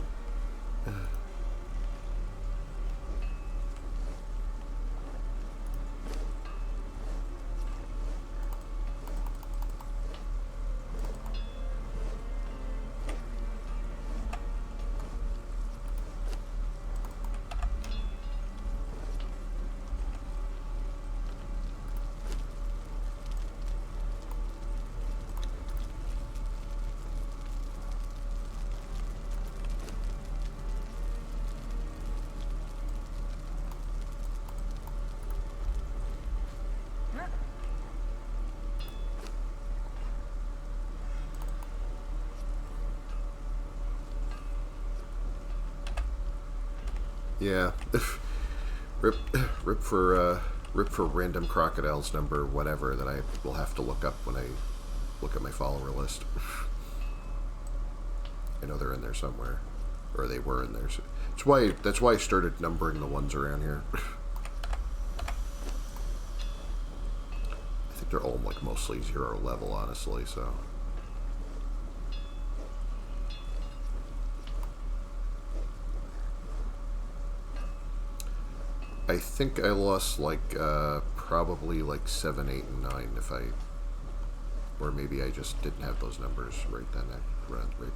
Yeah. rip for random crocodiles number whatever that I will have to look up when I look at my follower list. I know they're in there somewhere, or they were in there. So that's why I started numbering the ones around here. I think they're all like mostly 0 level, honestly. So. I think I lost like probably like 7, 8, and 9 or maybe I just didn't have those numbers right then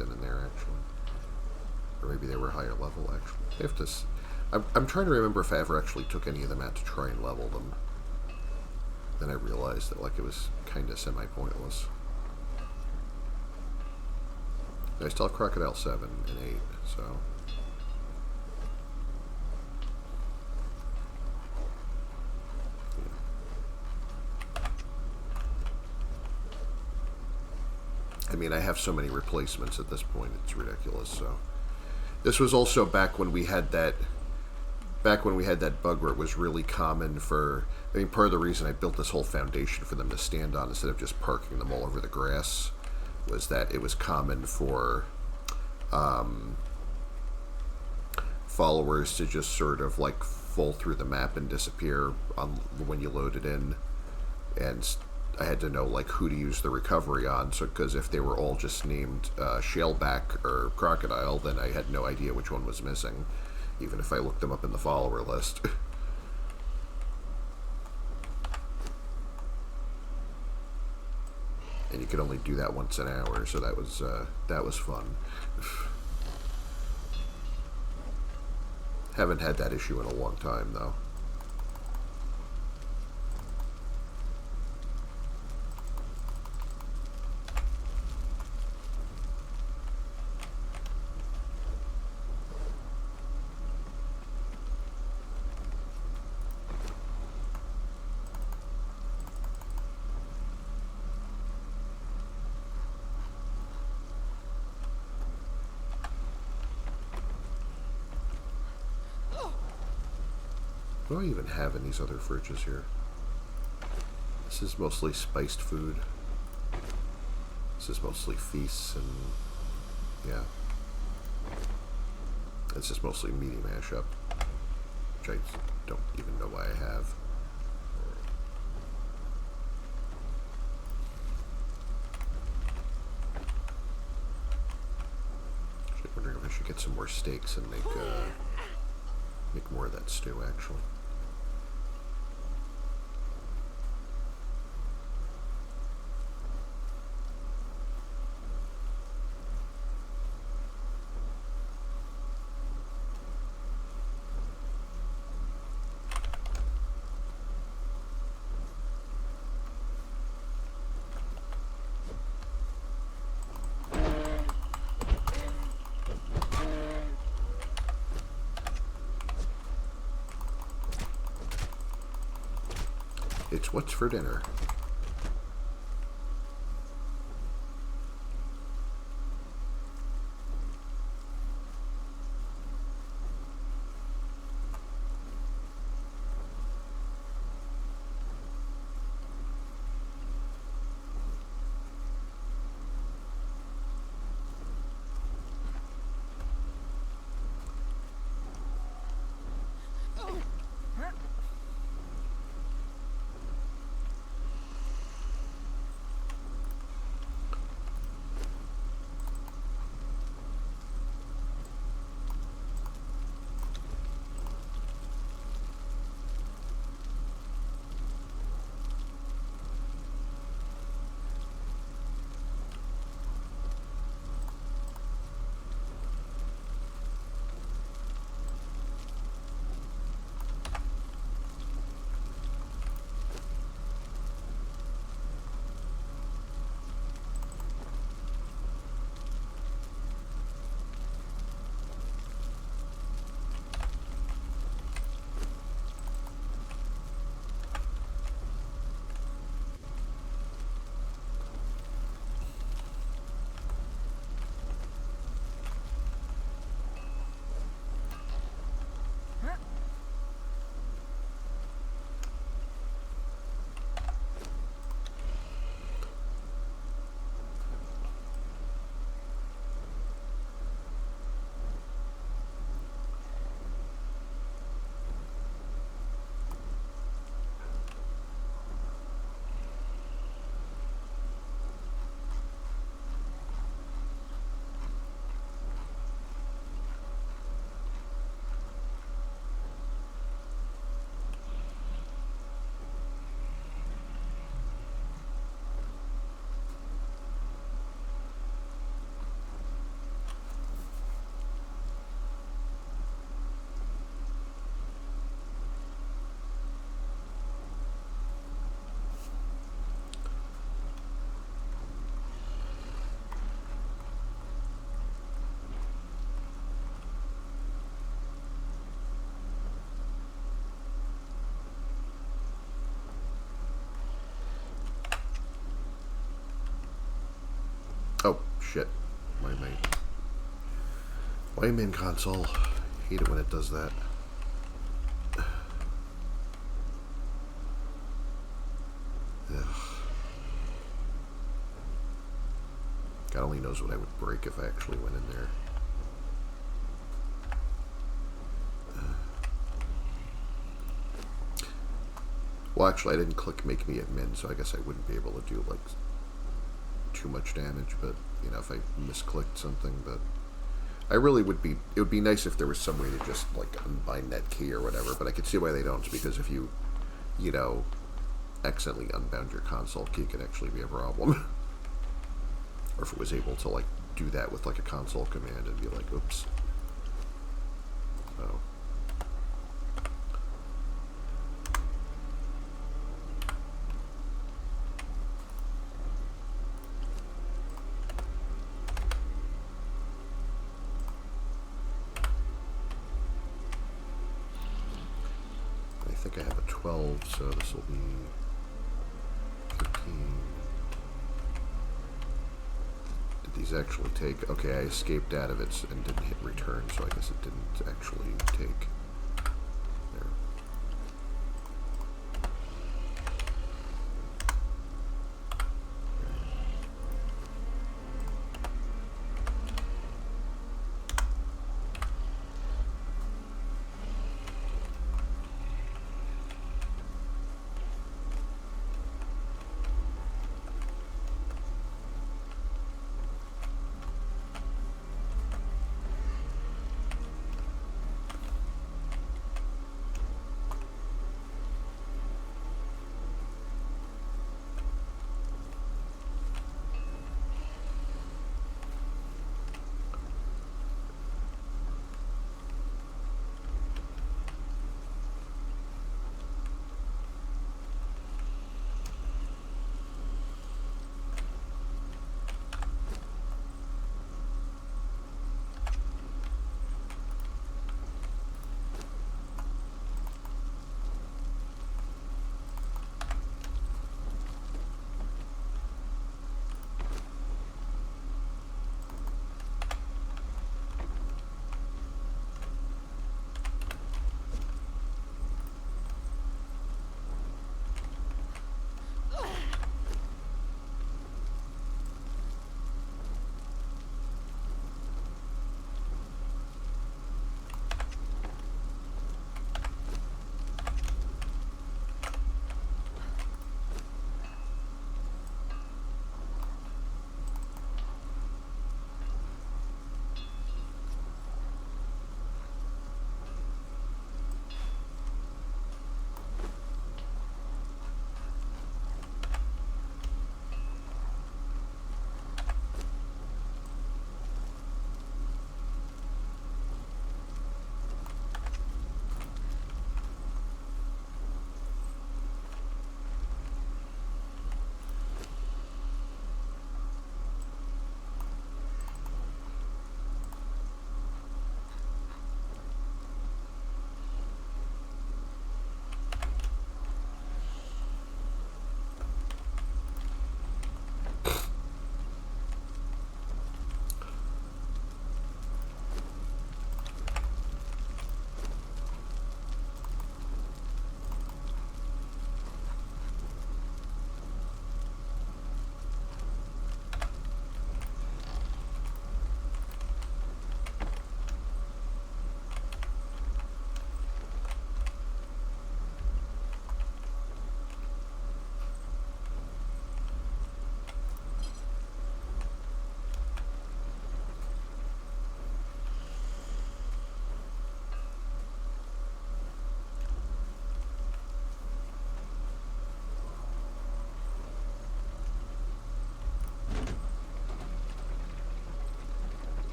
and there actually, or maybe they were higher level actually. I have to. I'm trying to remember if I ever actually took any of them out to try and level them. Then I realized that like it was kind of semi-pointless. I still have Crocodile 7 and 8, so. I mean, I have so many replacements at this point, it's ridiculous, so. This was also back when we had that bug where it was really common for, I mean, part of the reason I built this whole foundation for them to stand on instead of just parking them all over the grass was that it was common for followers to just sort of like fall through the map and disappear on when you load it in, and I had to know like who to use the recovery on. So because if they were all just named Shaleback or Crocodile, then I had no idea which one was missing, even if I looked them up in the follower list. And you could only do that once an hour, so that was fun. Haven't had that issue in a long time, though. What do I even have in these other fridges here? This is mostly spiced food. This is mostly feasts and... yeah. This is mostly meaty mashup, which I don't even know why I have. I'm wondering if I should get some more steaks and make more of that stew, actually. It's what's for dinner. Oh, shit. My main console. Hate it when it does that. Ugh. God only knows what I would break if I actually went in there. Well, actually, I didn't click make me admin, so I guess I wouldn't be able to do, like, too much damage, but, you know, if I misclicked something, but... I really would be... It would be nice if there was some way to just, like, unbind that key or whatever, but I could see why they don't, because if you, you know, accidentally unbound your console key, it can actually be a problem. Or if it was able to, like, do that with, like, a console command and be like, oops. So... I think I have a 12, so this will be 13. Did these actually take... Okay, I escaped out of it and didn't hit return, so I guess it didn't actually take. There.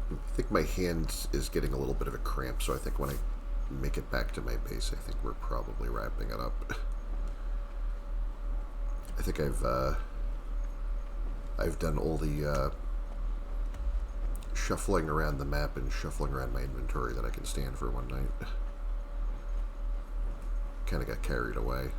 I think my hand is getting a little bit of a cramp, so I think when I make it back to my base, I think we're probably wrapping it up. I think I've done all the shuffling around the map and shuffling around my inventory that I can stand for one night. Kind of got carried away.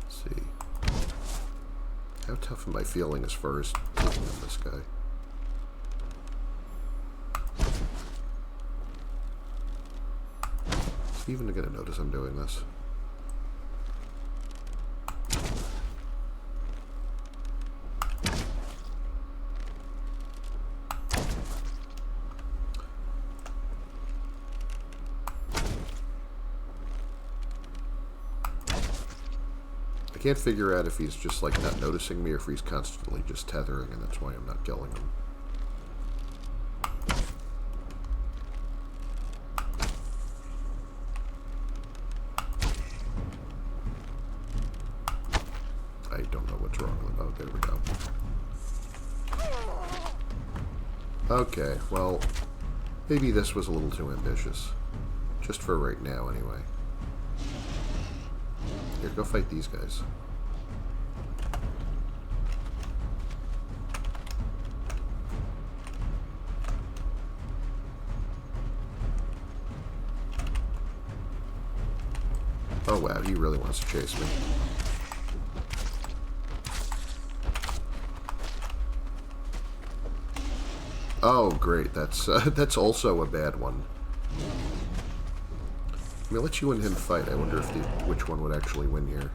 See. How tough am I feeling as far as taking on this guy? Is he even gonna notice I'm doing this? I can't figure out if he's just like not noticing me or if he's constantly just tethering and that's why I'm not killing him. I don't know what's wrong with him. Oh, there we go. Okay, well, maybe this was a little too ambitious. Just for right now, anyway. Here, go fight these guys. Oh wow, he really wants to chase me. Oh great, that's also a bad one. I'm gonna let you and him fight. I wonder if which one would actually win here.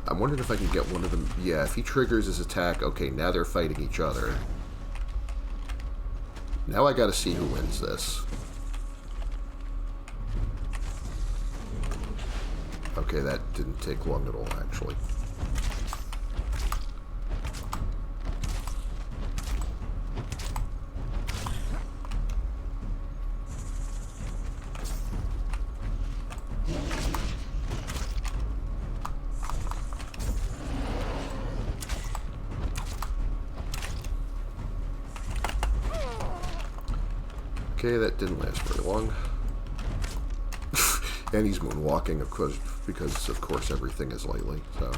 I'm wondering if I can get one of them. Yeah, if he triggers his attack, okay, now they're fighting each other. Now I gotta see who wins this. Okay, that didn't take long at all, actually. Okay, that didn't last very long. And he's moonwalking, of course, because of course everything is lately, so.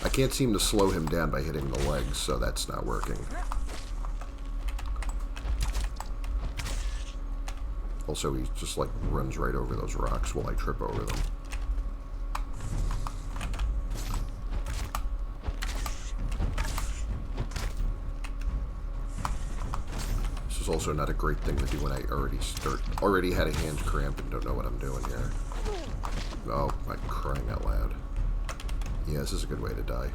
I can't seem to slow him down by hitting the legs, so that's not working. Also, he just like runs right over those rocks while I trip over them. Is also not a great thing to do when I already had a hand cramp and don't know what I'm doing here. Oh, I'm crying out loud. Yeah, this is a good way to die.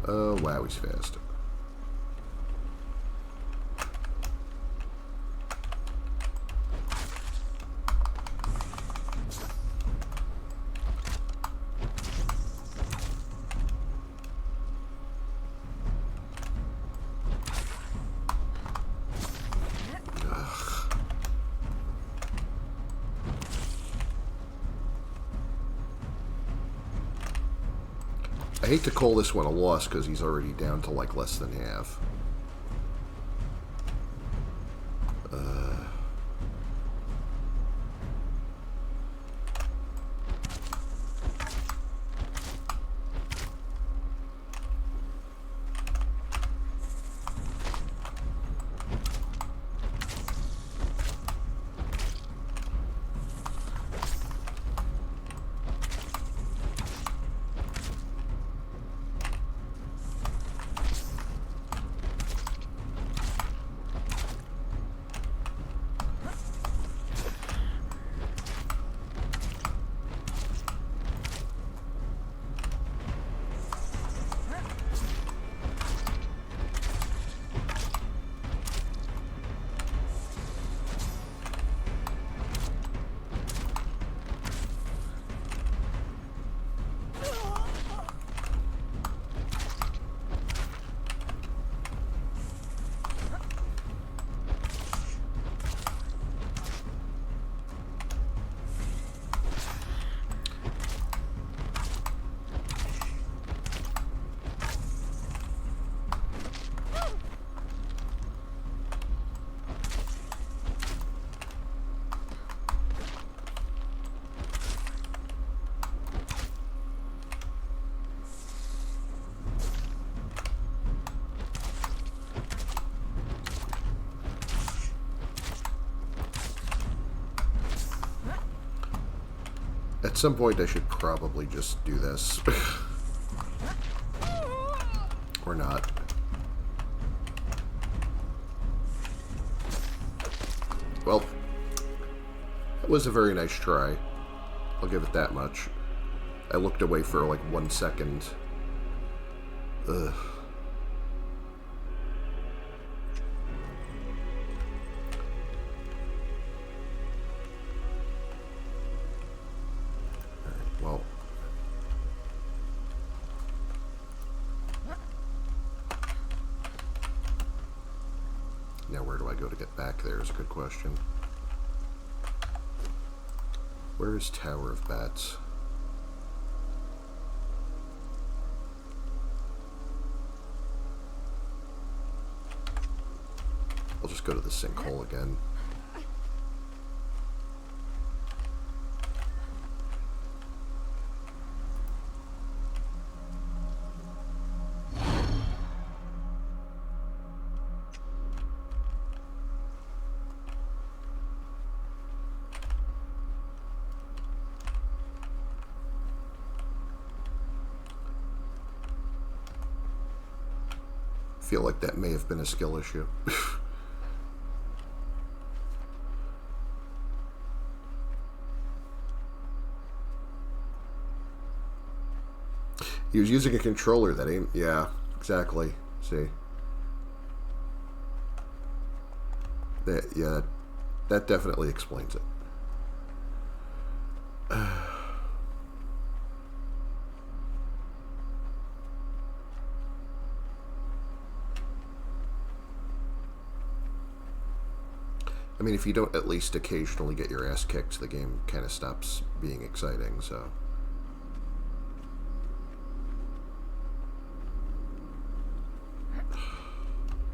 Oh, wow, he's fast. Ugh. hate to call this one a loss because he's already down to like less than half. At some point, I should probably just do this. Or not. Well, that was a very nice try. I'll give it that much. I looked away for like 1 second. Ugh. Well, now where do I go to get back there is a good question. Where is Tower of Bats? I'll just go to the sinkhole again. Feel like that may have been a skill issue. He was using a controller that ain't... Yeah, exactly. See? That, yeah, that definitely explains it. I mean, if you don't at least occasionally get your ass kicked, the game kind of stops being exciting, so...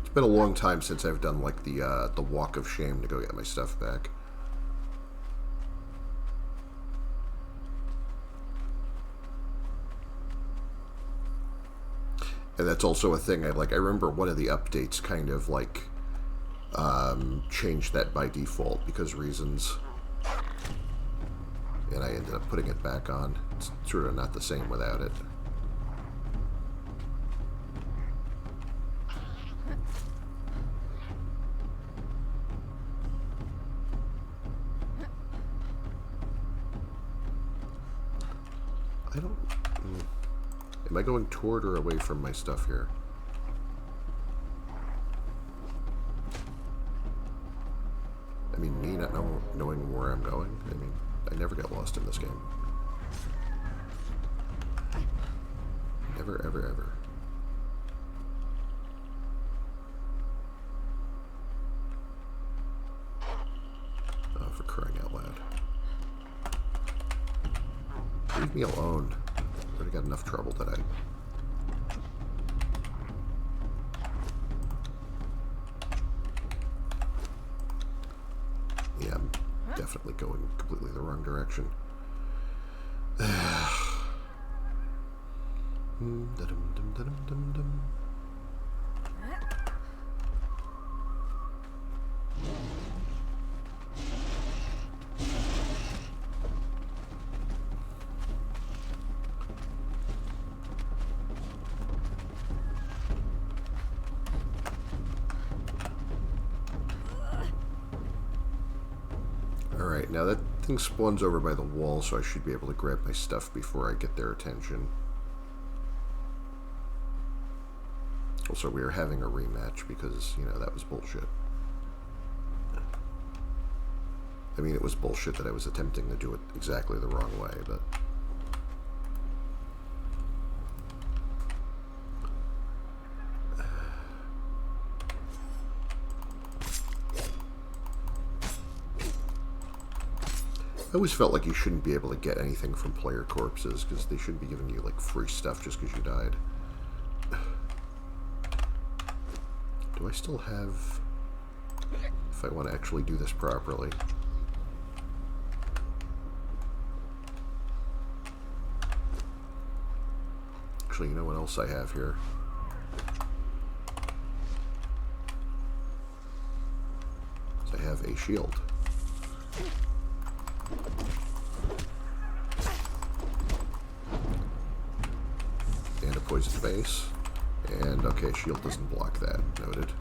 It's been a long time since I've done, like, the walk of shame to go get my stuff back. And that's also a thing I remember one of the updates kind of, like... changed that by default because reasons, and I ended up putting it back on. It's sort of not the same without it. I don't... Am I going toward or away from my stuff here? I mean, me not knowing where I'm going. I mean, I never get lost in this game. Never, ever, ever. Oh, for crying out loud. Leave me alone. I already got enough trouble today. Yeah, I'm definitely going completely the wrong direction. Alright, now that thing spawns over by the wall, so I should be able to grab my stuff before I get their attention. Also, we are having a rematch because, you know, that was bullshit. I mean, it was bullshit that I was attempting to do it exactly the wrong way, but... I always felt like you shouldn't be able to get anything from player corpses, because they shouldn't be giving you, like, free stuff just because you died. Do I still have... If I want to actually do this properly... Actually, you know what else I have here? I have a shield. And a poison base. And, okay, shield doesn't block that. Noted.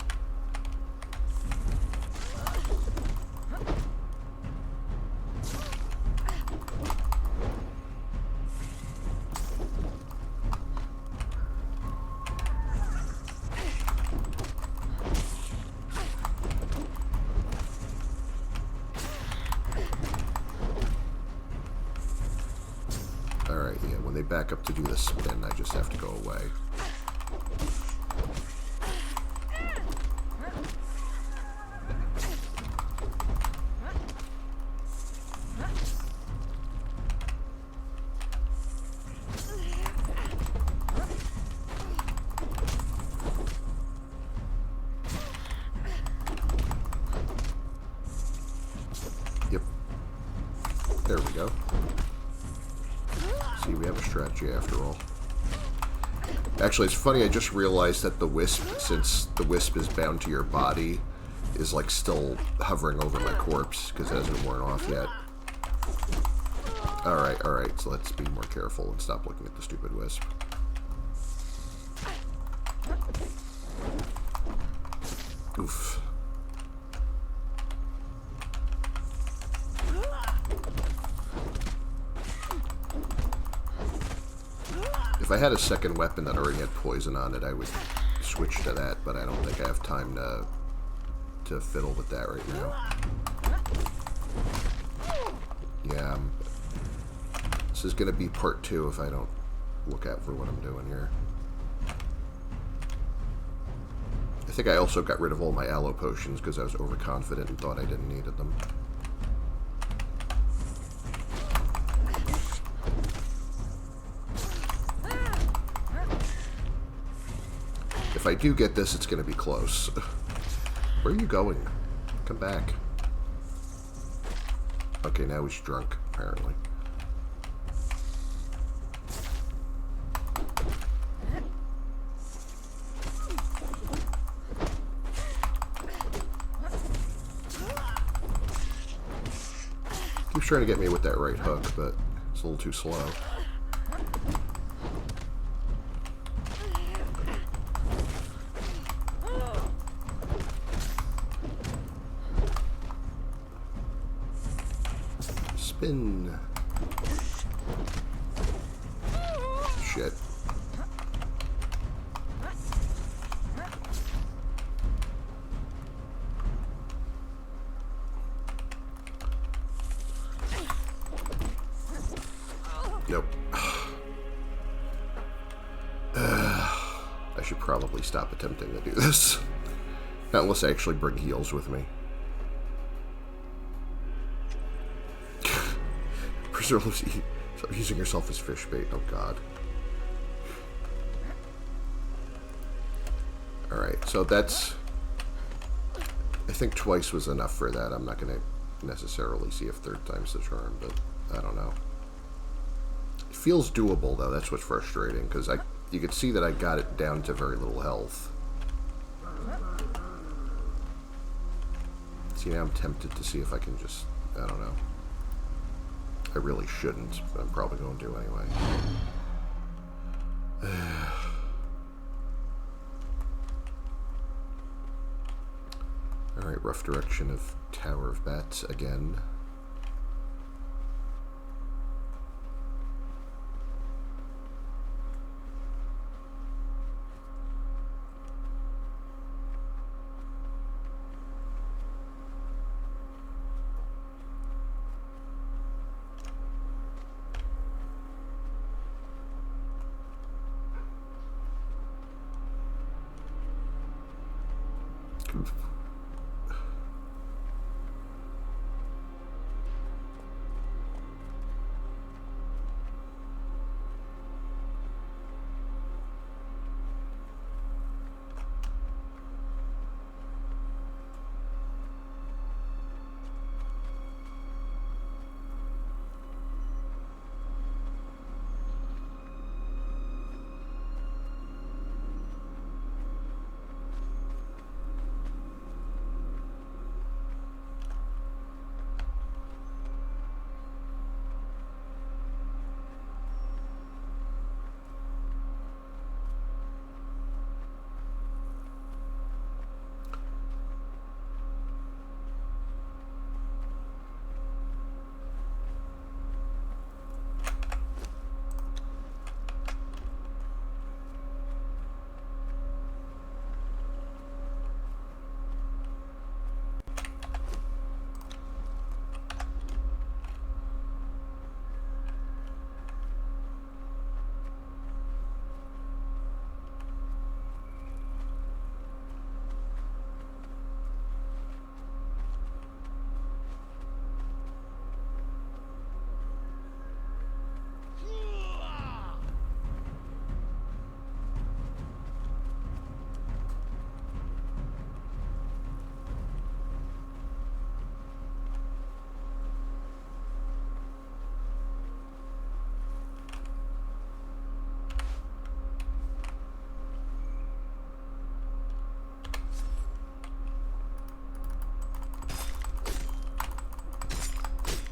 Alright, yeah, when they back up to do the spin, I just have to go away. Yep. There we go. See, we have a strategy after all. Actually, it's funny, I just realized that the wisp, since the wisp is bound to your body, is like still hovering over my corpse, because it hasn't worn off yet. Alright, so let's be more careful and stop looking at the stupid wisp. Oof. If I had a second weapon that already had poison on it, I would switch to that, but I don't think I have time to fiddle with that right now. Yeah, this is going to be part 2 if I don't look out for what I'm doing here. I think I also got rid of all my aloe potions because I was overconfident and thought I didn't need them. If I do get this, it's going to be close. Where are you going? Come back. Okay, now he's drunk, apparently. Keeps trying to get me with that right hook, but it's a little too slow. Spin. Shit. Nope. I should probably stop attempting to do this. Not unless I actually bring heals with me. Stop using yourself as fish bait. Oh god. Alright, so that's... I think twice was enough for that. I'm not going to necessarily see if third time's the charm, but I don't know. It feels doable, though. That's what's frustrating, because you could see that I got it down to very little health. See, now I'm tempted to see if I can just... I don't know. I really shouldn't, but I'm probably going to anyway. Alright, rough direction of Tower of Bats again.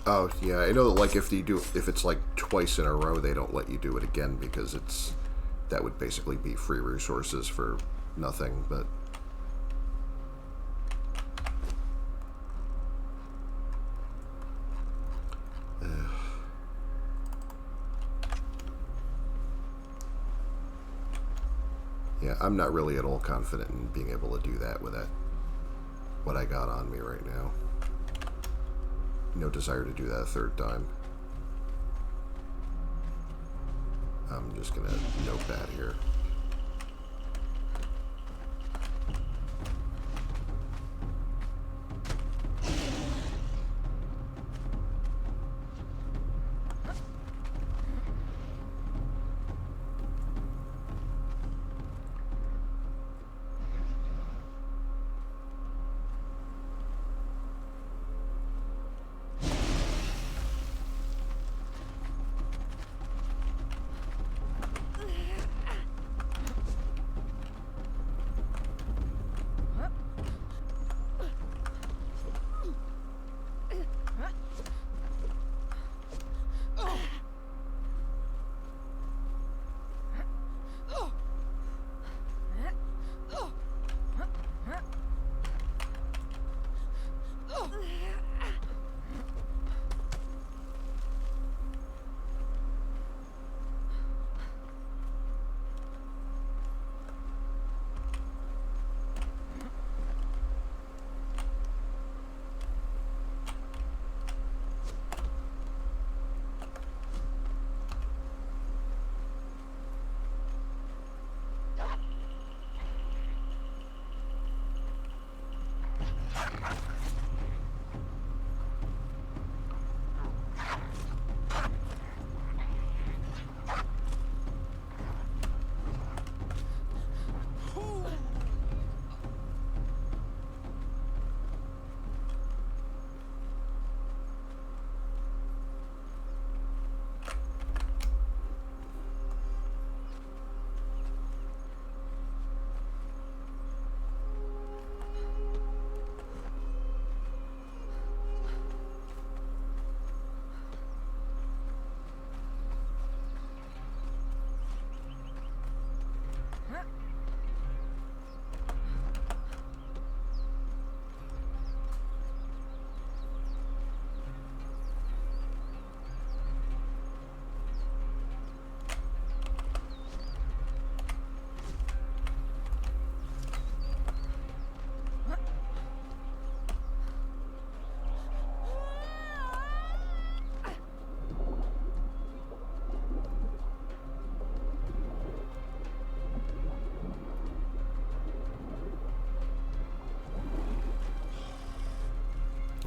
Oh, yeah, I know that, like, if it's, like, twice in a row, they don't let you do it again, because that would basically be free resources for nothing, but... Yeah, I'm not really at all confident in being able to do that with what I got on me right now. No desire to do that a third time. I'm just gonna note that here.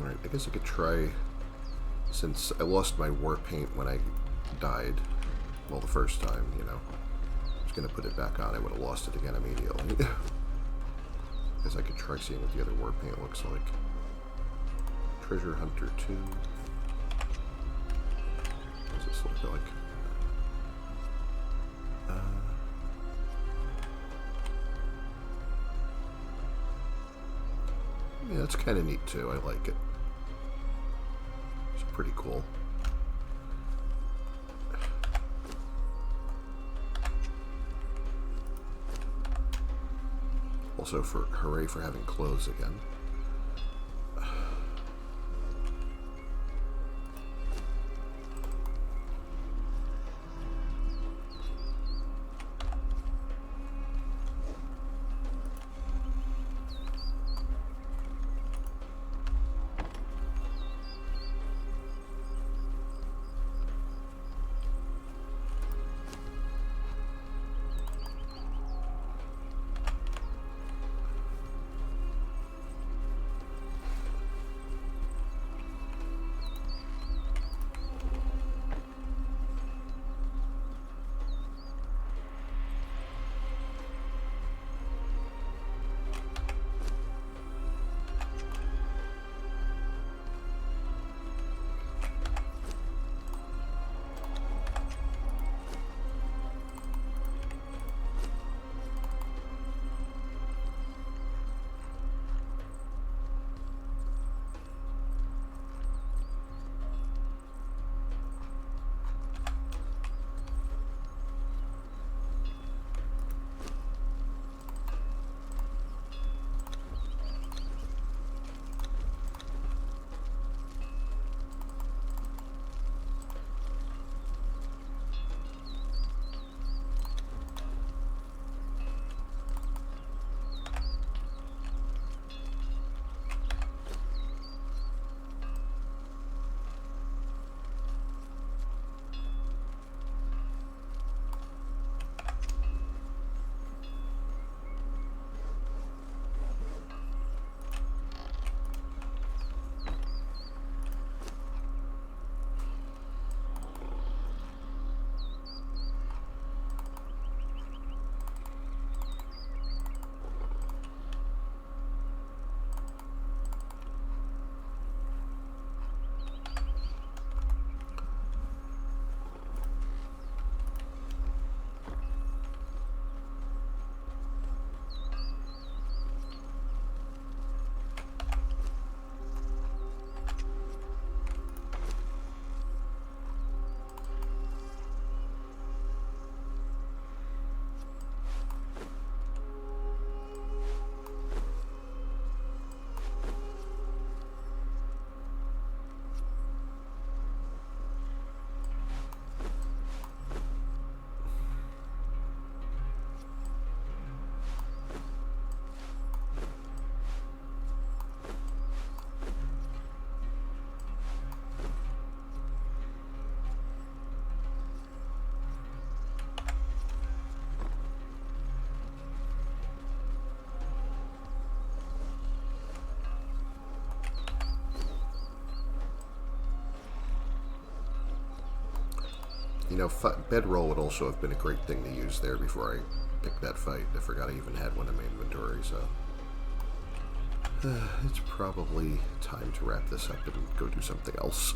Alright, I guess I could try, since I lost my war paint when I died, well, the first time, you know. I was going to put it back on, I would have lost it again immediately. I guess I could try seeing what the other war paint looks like. Treasure Hunter 2. What does this look like? Yeah, that's kind of neat too. I like it. It's pretty cool. Also, hooray for having clothes again. You know, bedroll would also have been a great thing to use there before I picked that fight. I forgot I even had one in my inventory, so... it's probably time to wrap this up and go do something else.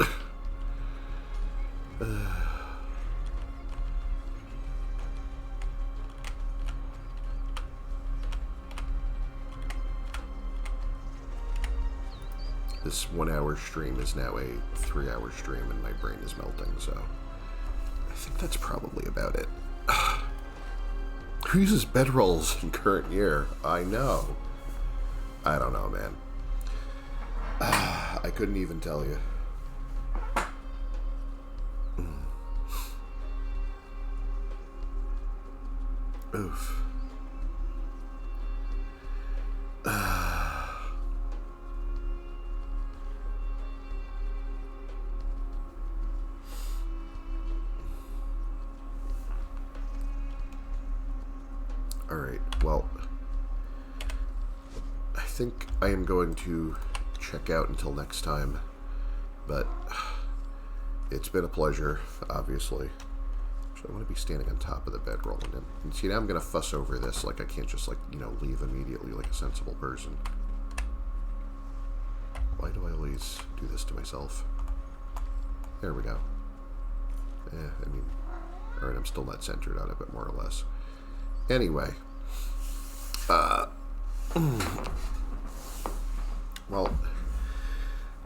This 1 hour stream is now a 3 hour stream and my brain is melting, so... I think that's probably about it. Who uses bedrolls in current year? I know. I don't know, man. I couldn't even tell you. Oof. Alright, well, I think I am going to check out until next time. But it's been a pleasure, obviously. So I want to be standing on top of the bed rolling in. And see, now I'm going to fuss over this. Like, I can't just, like, you know, leave immediately like a sensible person. Why do I always do this to myself? There we go. I mean, alright, I'm still not centered on it, but more or less. Anyway. Well,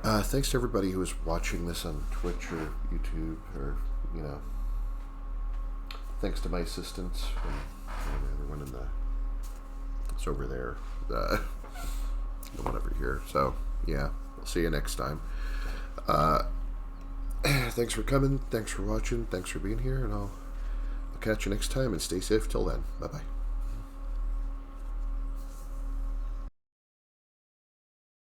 thanks to everybody who is watching this on Twitch or YouTube, or, you know, thanks to my assistants and everyone in it's over there, the one over here. So, yeah, we'll see you next time. Thanks for coming, thanks for watching, thanks for being here, and I'll catch you next time, and stay safe till then. Bye-bye.